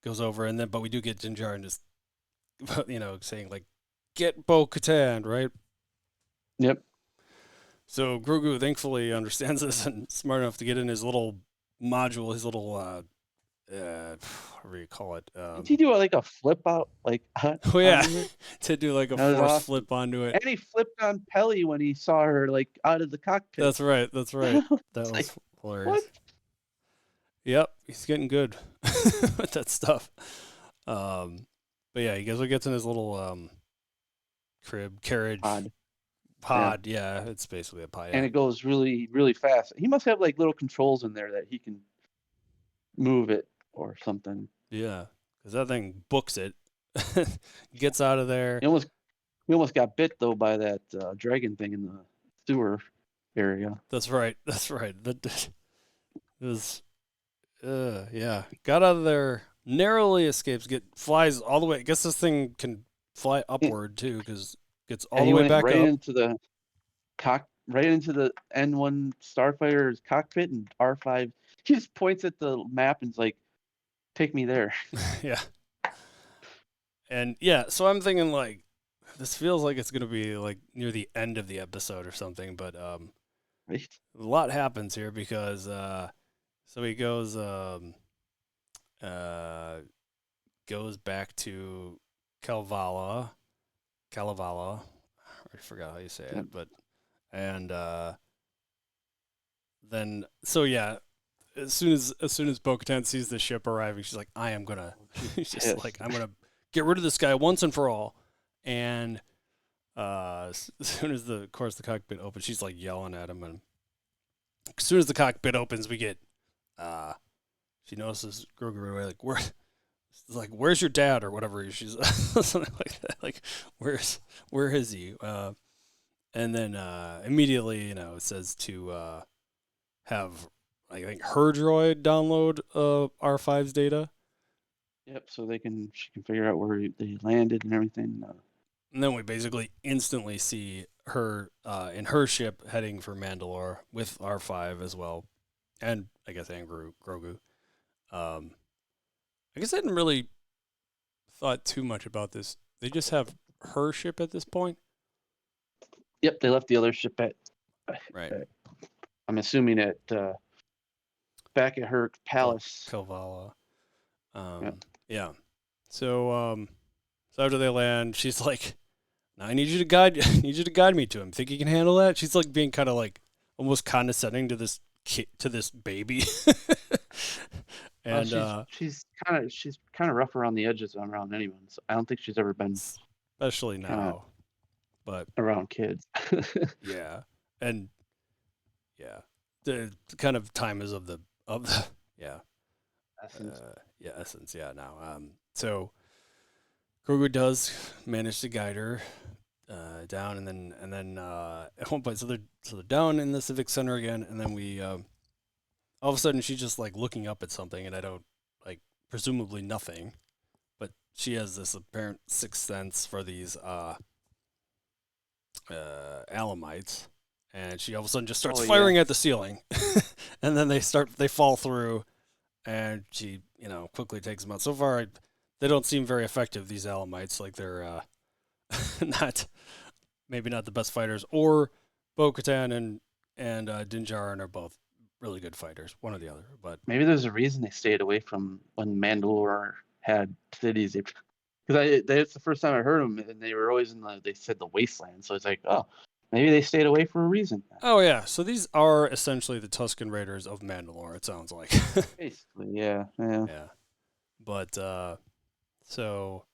goes over, and then but we do get Din Djarin just saying like, "Get Bo-Katan," right? Yep. So Grogu thankfully understands this and smart enough to get in his little module, his little what do you call it? Did he do like a flip out, like? Oh yeah, to do like a Force awesome. flip onto it. And he flipped on Peli when he saw her like out of the cockpit. That's right. That was like, hilarious. What? Yep, he's getting good with that stuff. But yeah, he gets in his little crib carriage pod. Yeah, it's basically a pod. And it goes really, really fast. He must have like little controls in there that he can move it or something. Yeah, because that thing books it, gets out of there. He almost got bit though by that dragon thing in the sewer area. That's right. That was, yeah. Got out of there, narrowly escapes, flies all the way. I guess this thing can fly upward too, because gets all the way back right up. Right into the N1 Starfighter's cockpit, and R5. He just points at the map and's like, "Take me there." Yeah. And yeah, so I'm thinking like, this feels like it's gonna be like near the end of the episode or something, but right. A lot happens here, because so he goes back to Kalevala. I forgot how you say it, but and then so yeah, as soon as Bo-Katan sees the ship arriving, she's like, I'm gonna get rid of this guy once and for all. And as soon as the cockpit opens, she's like yelling at him, and as soon as the cockpit opens, we get she notices Grogu right away, like where's your dad or whatever, she's something like that, like where is he, and then immediately it says to have, I think, her droid download R5's data. Yep, so she can figure out where they landed and everything. And then we basically instantly see her in her ship heading for Mandalore with R5 as well, and I guess Grogu. I guess I didn't really thought too much about this. They just have her ship at this point? Yep, they left the other ship at. Right. I'm assuming at back at her palace. Kalvala. Yep. Yeah. So after they land, she's like, "I need you to guide me to him. Think you can handle that?" She's like being kind of like almost condescending to this kid, to this baby. And she's kind of rough around the edges around anyone. So I don't think she's ever been, especially now, but around kids. yeah, and yeah, the kind of time is of the yeah. Essence. Yeah, now. So Grogu does manage to guide her down, and then at one point, so they're down in the civic center again, and then we all of a sudden she's just like looking up at something, and I don't like presumably nothing, but she has this apparent sixth sense for these Alamites, and she all of a sudden just starts firing at the ceiling, and then they fall through. And she, quickly takes them out. So far, they don't seem very effective, these Alamites. Like, they're maybe not the best fighters. Or Bo-Katan and Din Djarin are both really good fighters, one or the other. But maybe there's a reason they stayed away from when Mandalore had cities. Because that's the first time I heard them, and they were always they said the wasteland. So it's like, oh, maybe they stayed away for a reason. Oh, yeah. So these are essentially the Tusken Raiders of Mandalore, it sounds like. Basically, yeah. But, so...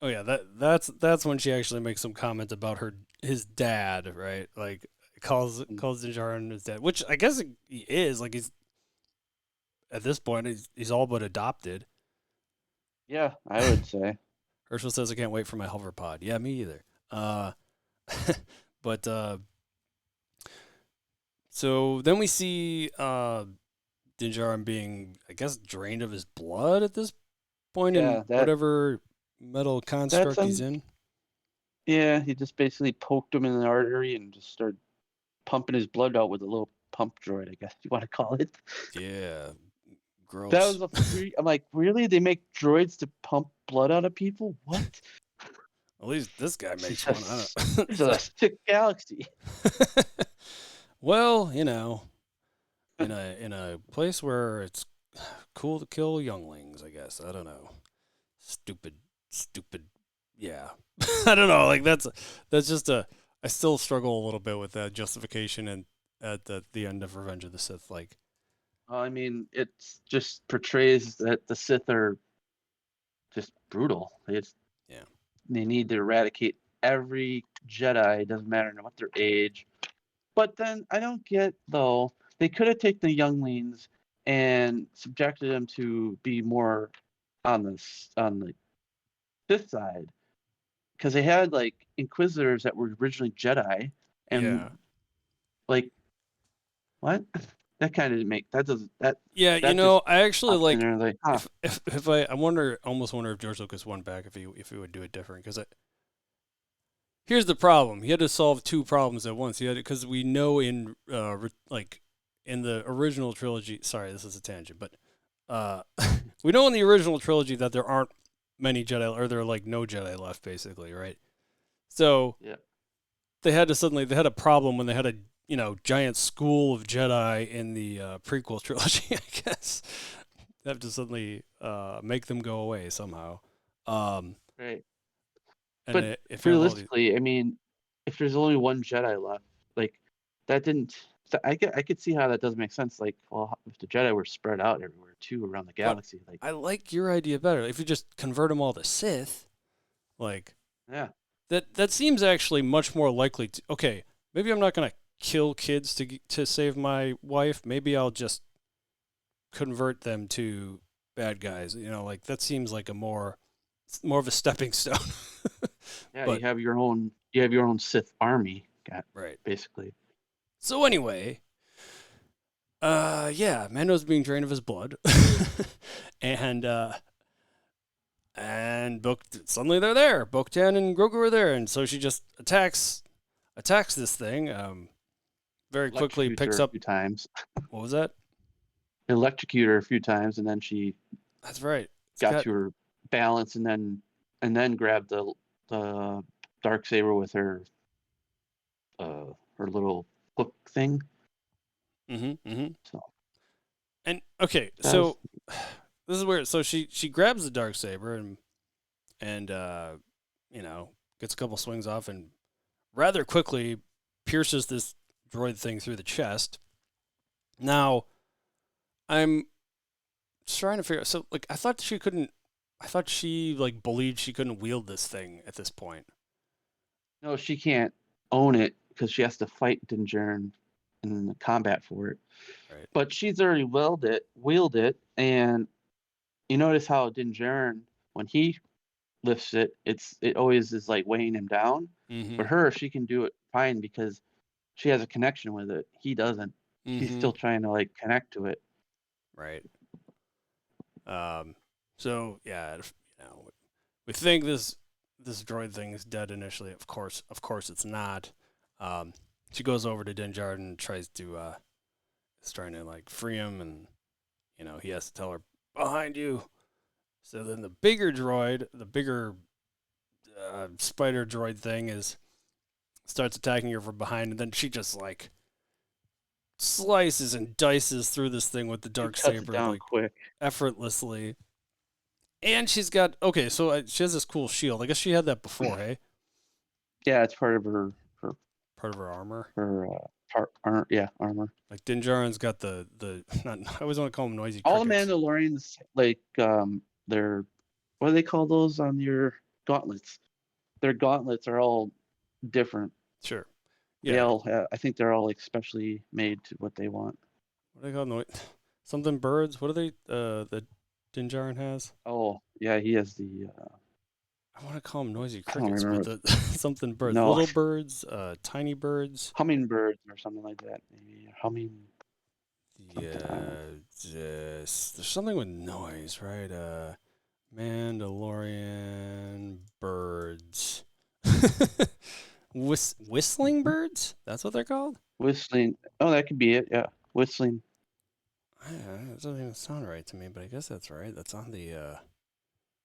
Oh, yeah, that's when she actually makes some comment about his dad, right? Like, calls Din Djarin his dad, which I guess he is. Like, he's... At this point, he's all but adopted. Yeah, I would say. Herschel says, "I can't wait for my hover pod." Yeah, me either. But so then we see Din Djarin being, I guess, drained of his blood at this point in whatever metal construct he's in. Yeah, he just basically poked him in the artery and just started pumping his blood out with a little pump droid, I guess you want to call it. Yeah, gross. That was I'm like, really? They make droids to pump blood out of people? What? At least this guy makes one. I don't know. It's a sick galaxy. Well, in a place where it's cool to kill younglings, I guess. I don't know. Stupid. Yeah. I don't know. Like that's just I still struggle a little bit with that justification and at the end of Revenge of the Sith. Like, I mean, it just portrays that the Sith are just brutal. They need to eradicate every Jedi, doesn't matter what their age. But then I don't get, though, they could have taken the younglings and subjected them to be more on the Sith side, because they had like Inquisitors that were originally Jedi, and like what? That kind of I actually like if I almost wonder if George Lucas went back if he would do it different, because here's the problem: he had to solve two problems at once. Because we know in the original trilogy. Sorry, this is a tangent, but we know in the original trilogy that there aren't many Jedi, or there are like no Jedi left, basically, right? So they had a problem when they had a giant school of Jedi in the prequel trilogy, I guess. They have to suddenly make them go away somehow. Right. And but realistically, I mean, if there's only one Jedi left, like that didn't. I could see how that doesn't make sense. Like, well, if the Jedi were spread out everywhere too around the galaxy, like I like your idea better. If you just convert them all to Sith, like that seems actually much more likely to. Okay, maybe I'm not gonna kill kids to save my wife. Maybe I'll just convert them to bad guys. Like that seems like more of a stepping stone. But, you have your own Sith army, right? Basically. So anyway, Mando's being drained of his blood, and suddenly they're there. Bo-Katan and Grogu are there, and so she just attacks this thing. Very quickly picks up a few times. What was that? Electrocute her a few times, and then she That's right. It's got to her balance, and then grabbed the dark saber with her little hook thing. So, and okay, so this is weird. So she grabs the dark saber and gets a couple swings off and rather quickly pierces this droid thing through the chest. Now, I'm trying to figure out. So, like, I thought she believed she couldn't wield this thing at this point. No, she can't own it because she has to fight Djarin in the combat for it. Right. But she's already wielded it, and you notice how Djarin, when he lifts it, it always is like weighing him down. Mm-hmm. For her, she can do it fine because she has a connection with it. He doesn't. Mm-hmm. He's still trying to like connect to it. Right. So yeah, we think this droid thing is dead initially. Of course, it's not. She goes over to Djarin and tries to is trying to like free him, and he has to tell her behind you. So then the bigger droid, the bigger spider droid thing starts attacking her from behind, and then she just like slices and dices through this thing with the dark saber like quick, effortlessly. And she's got she has this cool shield. I guess she had that before, hey? Yeah, it's part of her armor. Armor. Like Djarin's got the not. I always want to call them noisy all crickets. the Mandalorians, like they're, what do they call those on your gauntlets? Their gauntlets are all different. Sure. Yeah. They all have, I think they're all like specially made to what they want. What do they call something birds? What are they? The Djarin has? Oh yeah, he has the. I want to call them noisy crickets, but something birds, no. Little birds, tiny birds, hummingbirds or something like that. Maybe humming. Yeah, there's something with noise, right? Mandalorian birds. Whistling birds? That's what they're called? Whistling. Oh, that could be it. Yeah. Whistling. Yeah, it doesn't even sound right to me, but I guess that's right. That's on the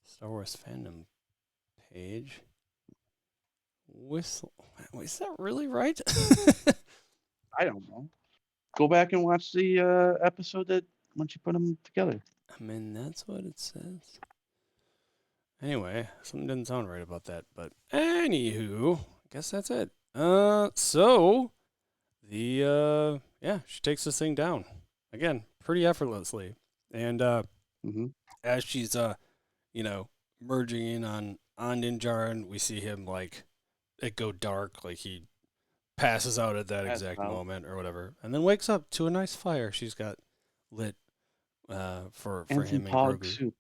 Star Wars fandom page. Whistle. Is that really right? I don't know. Go back and watch the episode that once you put them together. I mean, that's what it says. Anyway, something didn't sound right about that, but anywho, I guess that's it. So the she takes this thing down again, pretty effortlessly, and as she's merging in on Djarin, we see him like it go dark, like he passes out at that exact moment or whatever, and then wakes up to a nice fire she's got lit for him and Grogu. Soup.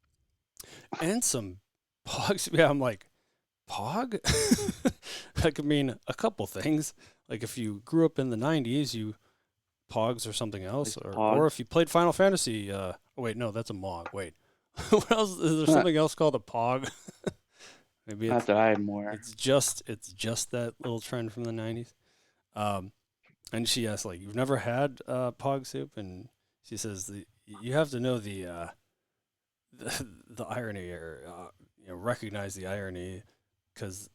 And some pogs. Yeah, I'm like, pog? That could mean a couple things. Like if you grew up in the 90s, you pogs or something else. Or if you played Final Fantasy. Oh, wait, no, that's a Mog. Wait. What else? Is there something else called a pog? Maybe not that I had more. It's just that little trend from the 90s. And she asks, like, you've never had pog soup? And she says, you have to know the irony, or recognize the irony, because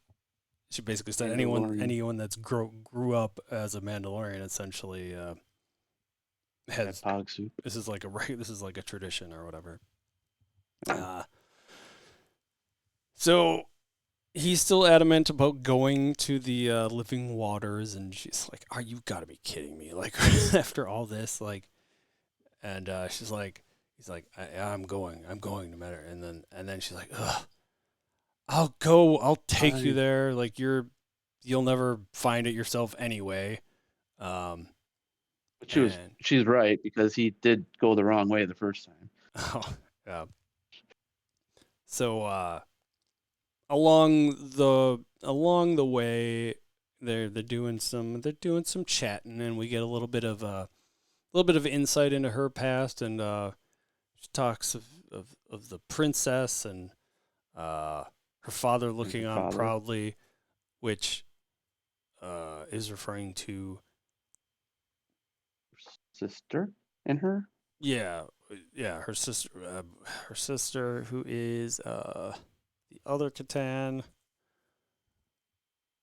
she basically said anyone that's grew up as a Mandalorian essentially has pog soup. This is like a tradition or whatever. So he's still adamant about going to the living waters, and she's like, "Are you gotta be kidding me?" Like after all this, like, and she's like. He's like, I'm going no matter. And then she's like, ugh, I'll go. I'll take you there. Like you'll never find it yourself anyway. But she's right, because he did go the wrong way the first time. Oh, yeah. So along the way, they're doing some chatting, and we get a little bit of insight into her past, and she talks of the princess and her father looking on proudly, which is referring to sister and her. Yeah, yeah. Her sister, who is the other Katan,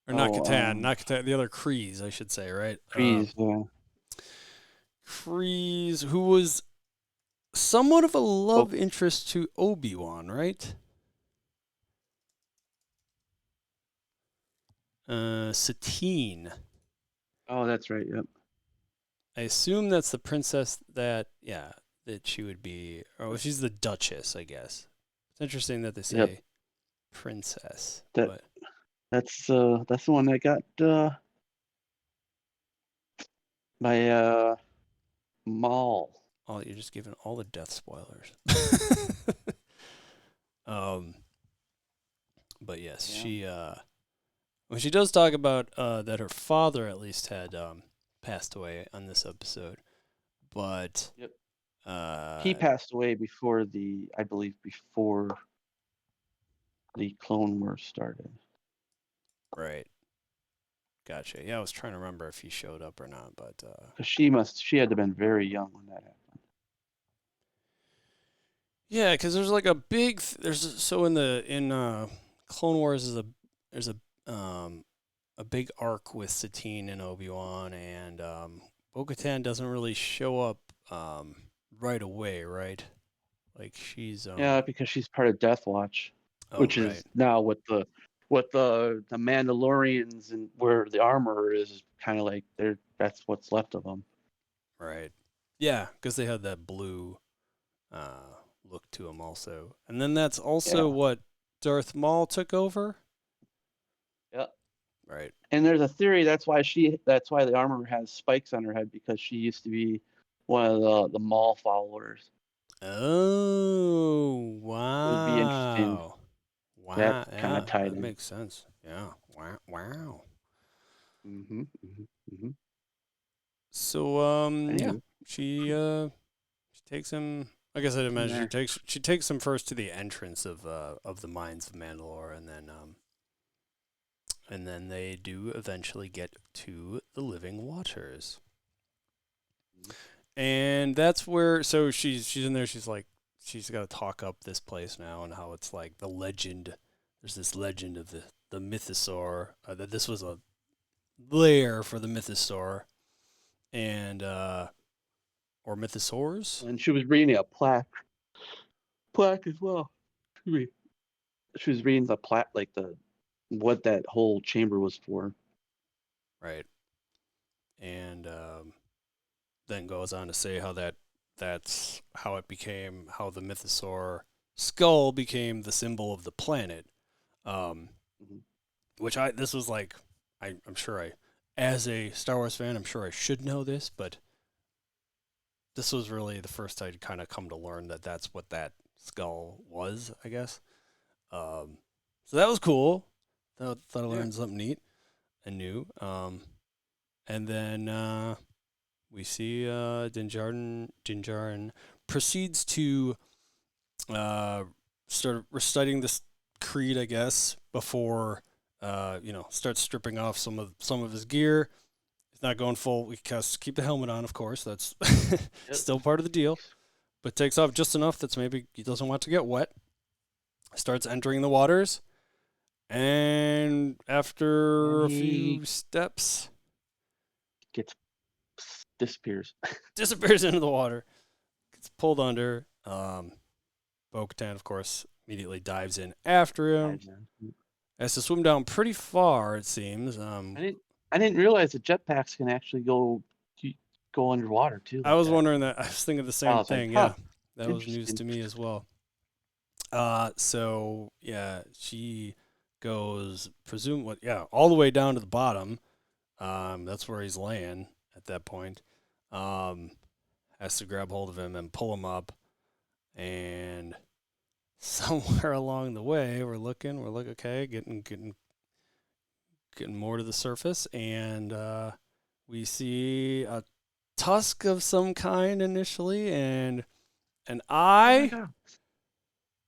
or not Oh, Katan, not Katan, the other Kryze, I should say, right? Freeze. Yeah. Kryze, who was somewhat of a Oh, love interest to Obi-Wan, right? Satine. oh, that's right. Yep. I assume that's the princess that she would be. Oh, she's the Duchess, I guess. It's interesting that they say Yep. princess, That but that's the one that got by Maul. oh, you're just giving all the death spoilers. um, but yes, Yeah. she when she does talk about that her father at least had passed away on this episode, but Yep. uh, He passed away before I believe before the Clone Wars started. right, gotcha. Yeah, I was trying to remember if he showed up or not, but Because she had to have been very young when that happened. yeah, because there's like a big so in Clone Wars there's a big arc with Satine and Obi-Wan, and Bo-Katan doesn't really show up right away, right? Like she's Yeah, because she's part of Death Watch, oh which right, is now what the Mandalorians and where the armor is kind of like that's what's left of them. right, yeah, because they had that blue look to them also, and then that's also Yeah. what Darth Maul took over, Yeah. right? And there's a theory that's why the armor has spikes on her head because she used to be one of the Maul followers. Oh It would be interesting. wow. That Wow, kind yeah, of tied that in. makes sense. Yeah, wow, wow. Mm-hmm, mm-hmm, mm-hmm. So, yeah, Anyway, she takes him. I guess I'd from imagine there. she takes him first to the entrance of the mines of Mandalore, and then they do eventually get to the living waters, and that's where. So she's in there. She's like she's got to talk up this place now and how it's like the legend. There's this legend of the mythosaur that this was a lair for the mythosaur and or mythosaurs. And she was reading a plaque as well. Excuse me. She was reading the plaque, like what that whole chamber was for. Right. And then goes on to say how that's how it became how the mythosaur skull became the symbol of the planet. Um, Mhm. which this was like I'm sure as a Star Wars fan I'm sure I should know this, but this was really the first I'd kind of come to learn that that's what that skull was, I guess. So that was cool. Thought I learned something neat and new. And then we see Djarin proceeds to start reciting this creed, I guess, before starts stripping off some of his gear. He's not going full. He has to keep the helmet on, of course. That's Yep. still part of the deal. But takes off just enough that's maybe he doesn't want to get wet. Starts entering the waters, and after a few steps, Disappears. disappears into the water. Gets pulled under. Bo-Katan, of course, immediately dives in after him. Has to swim down pretty far, it seems. I didn't realize that jetpacks can actually go underwater too. I was wondering that. I was thinking the same thing. Like, huh, yeah, that was news to me as well. So yeah, she goes all the way down to the bottom. That's where he's laying at that point. Has to grab hold of him and pull him up, and somewhere along the way, we're looking, okay, getting more to the surface, and we see a tusk of some kind initially, and an eye,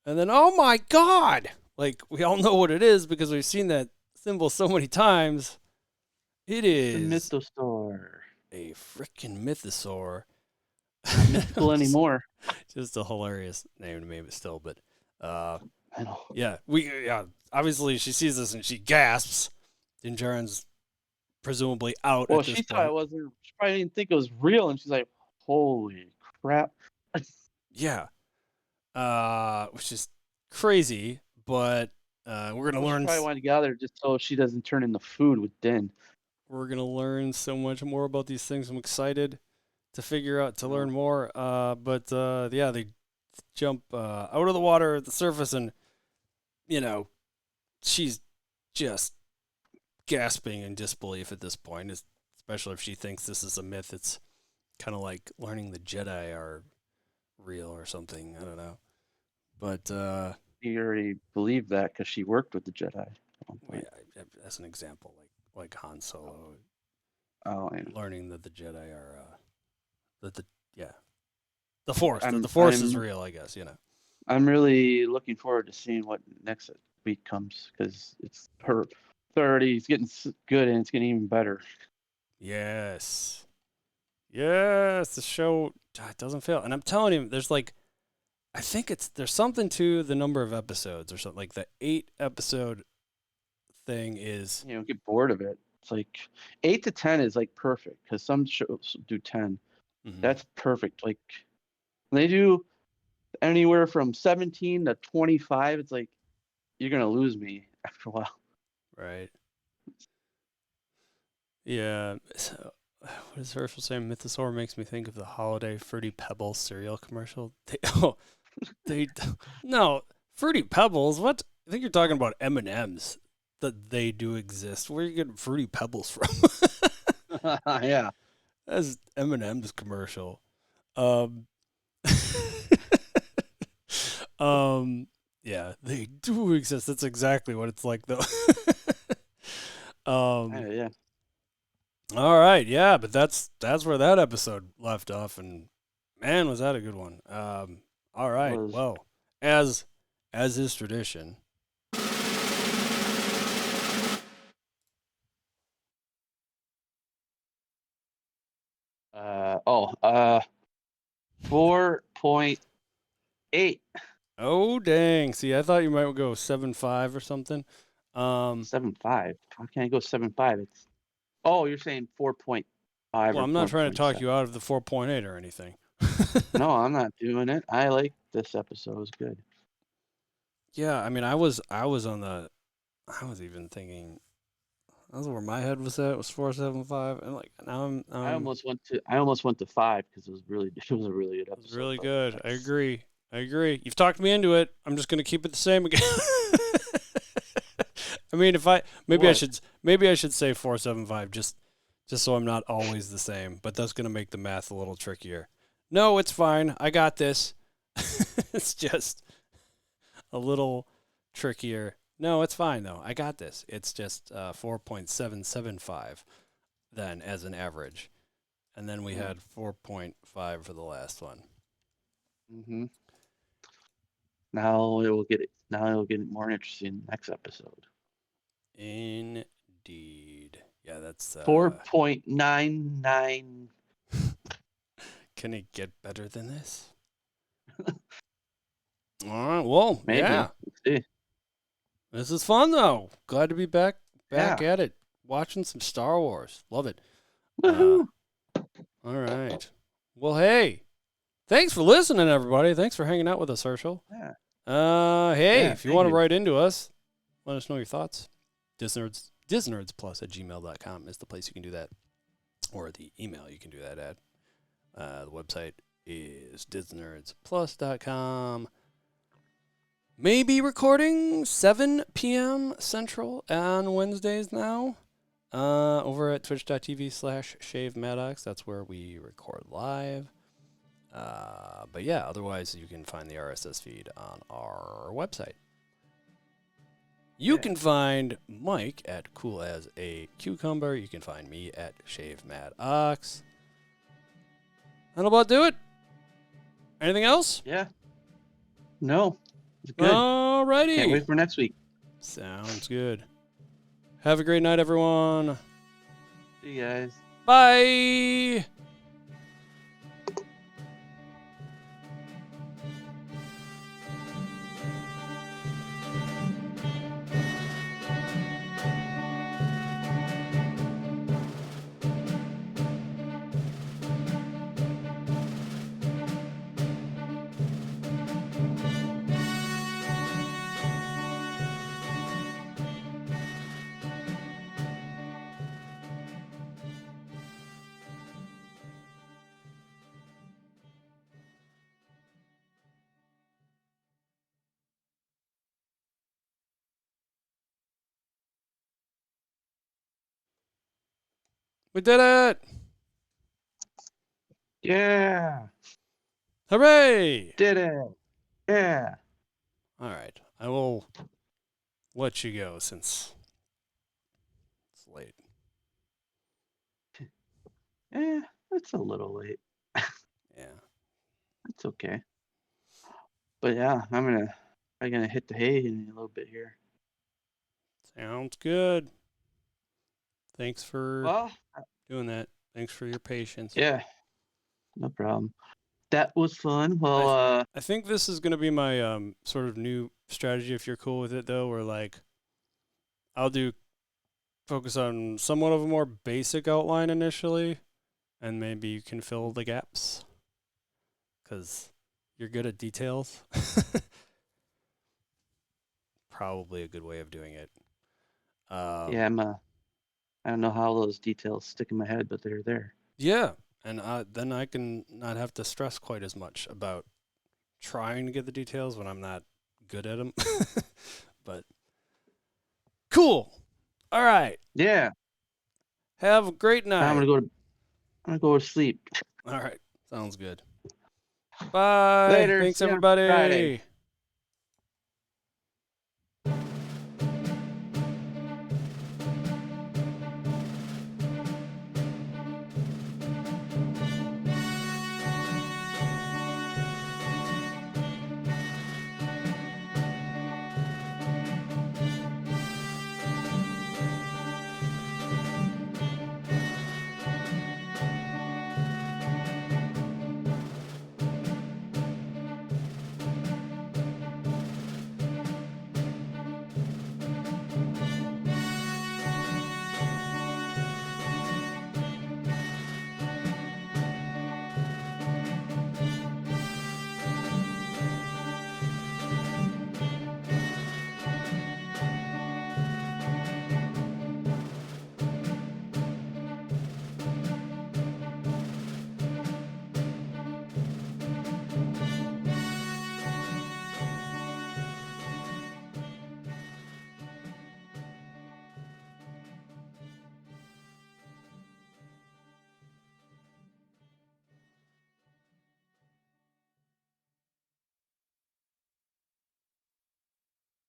and then oh my god! Like we all know what it is because we've seen that symbol so many times. It is the mythosaur. a freaking mythosaur. Not mythical anymore. Just a hilarious name to me, but still. But I know. yeah, obviously she sees this and she gasps. And Djarin's presumably out Well, at this she thought point. it wasn't. She probably didn't think it was real, and she's like, "Holy crap!" Yeah, which is crazy. But we're gonna She learn. probably wanted to get out of there just so she doesn't turn into food with Din. We're gonna learn so much more about these things. I'm excited to figure out to learn more. But yeah, they jump out of the water at the surface, and she's just gasping in disbelief at this point, especially if she thinks this is a myth. It's kind of like learning the Jedi are real or something. I don't know. But He already believed that because she worked with the Jedi. as an example, like Han Solo Oh, I know. learning that the Jedi are the Force. I'm- The Force is I'm- real, I guess. I'm really looking forward to seeing what next week comes because it's her 30. It's getting good and it's getting even better. Yes. The show doesn't fail, and I'm telling you, there's I think there's something to the number of episodes or something. Like the 8-episode thing is. You know, get bored of it. It's like 8 to 10 is like perfect because some shows do 10. Mhm. That's perfect. Like when they do anywhere from 17 to 25, it's like you're gonna lose me after a while. Right. Yeah. So, what is Herschel saying? Mythosaur makes me think of the holiday Fruity Pebbles cereal commercial. No, Fruity Pebbles. What? I think you're talking about M&Ms. That they do exist. Where are you getting Fruity Pebbles from? Yeah. That's M&M's commercial. Yeah, they do exist. That's exactly what it's like, though. Yeah. All right, yeah, but that's where that episode left off, and man, was that a good one. All right, well, as is tradition. Oh, 4.8. Oh dang! See, I thought you might go 7.5 or something. 7.5. How can I go 7.5? You're saying 4.5. Well, I'm not trying to talk you out of the 4.8 or anything. No, I'm not doing it. I like this episode. It was good. Yeah, I mean, I was even thinking. That's where my head was at. Was 4.75, and now I almost went to 5 because it was a really good episode. It was really good. I agree. You've talked me into it. I'm just gonna keep it the same again. I mean, I should say 4.75 just so I'm not always the same. But that's gonna make the math a little trickier. No, it's fine. I got this. It's just a little trickier. No, it's fine though. I got this. It's just 4.775 then as an average, and then we had 4.5 for the last one. Mm-hmm. Now it will get more interesting next episode. Indeed. Yeah, that's 4.99. Can it get better than this? All right. Well, Maybe. yeah. Let's see. This is fun though. Glad to be back Yeah. at it, watching some Star Wars. Love it. Woohoo! All right. Well, hey, thanks for listening, everybody. Thanks for hanging out with us, Herschel. Yeah. Hey, Yeah, if you thank want to you. write into us, let us know your thoughts. Disnerdsplus@gmail.com is the place you can do that, or the email you can do that at. The website is disnerdsplus.com. Maybe recording 7 p.m. Central on Wednesdays now. Over at twitch.tv/shavemaddox. That's where we record live. But yeah, otherwise you can find the RSS feed on our website. You can find Mike at Cool as a Cucumber. You can find me at ShaveMadOx. That'll about do it. Anything else? Yeah. No. It's good. Alrighty. Can't wait for next week. Sounds good. Have a great night, everyone. See you guys. Bye. We did it! Yeah. Hooray! Did it. Yeah. All right. I will let you go since it's late. Yeah, it's a little late. Yeah. It's okay. But yeah, I'm gonna hit the hay in a little bit here. Sounds good. Thanks for Well, doing that. Thanks for your patience. yeah, no problem. That was fun. Well, I think this is going to be my sort of new strategy if you're cool with it though, where like I'll focus on somewhat of a more basic outline initially and maybe you can fill the gaps cuz you're good at details. Probably a good way of doing it. yeah, I don't know how those details stick in my head, but they're there. Yeah, and then I can not have to stress quite as much about trying to get the details when I'm not good at them. But cool. All right. Yeah. Have a great night. I'm gonna go to sleep. All right. Sounds good. Bye. Later. Thanks, See you on everybody. Friday.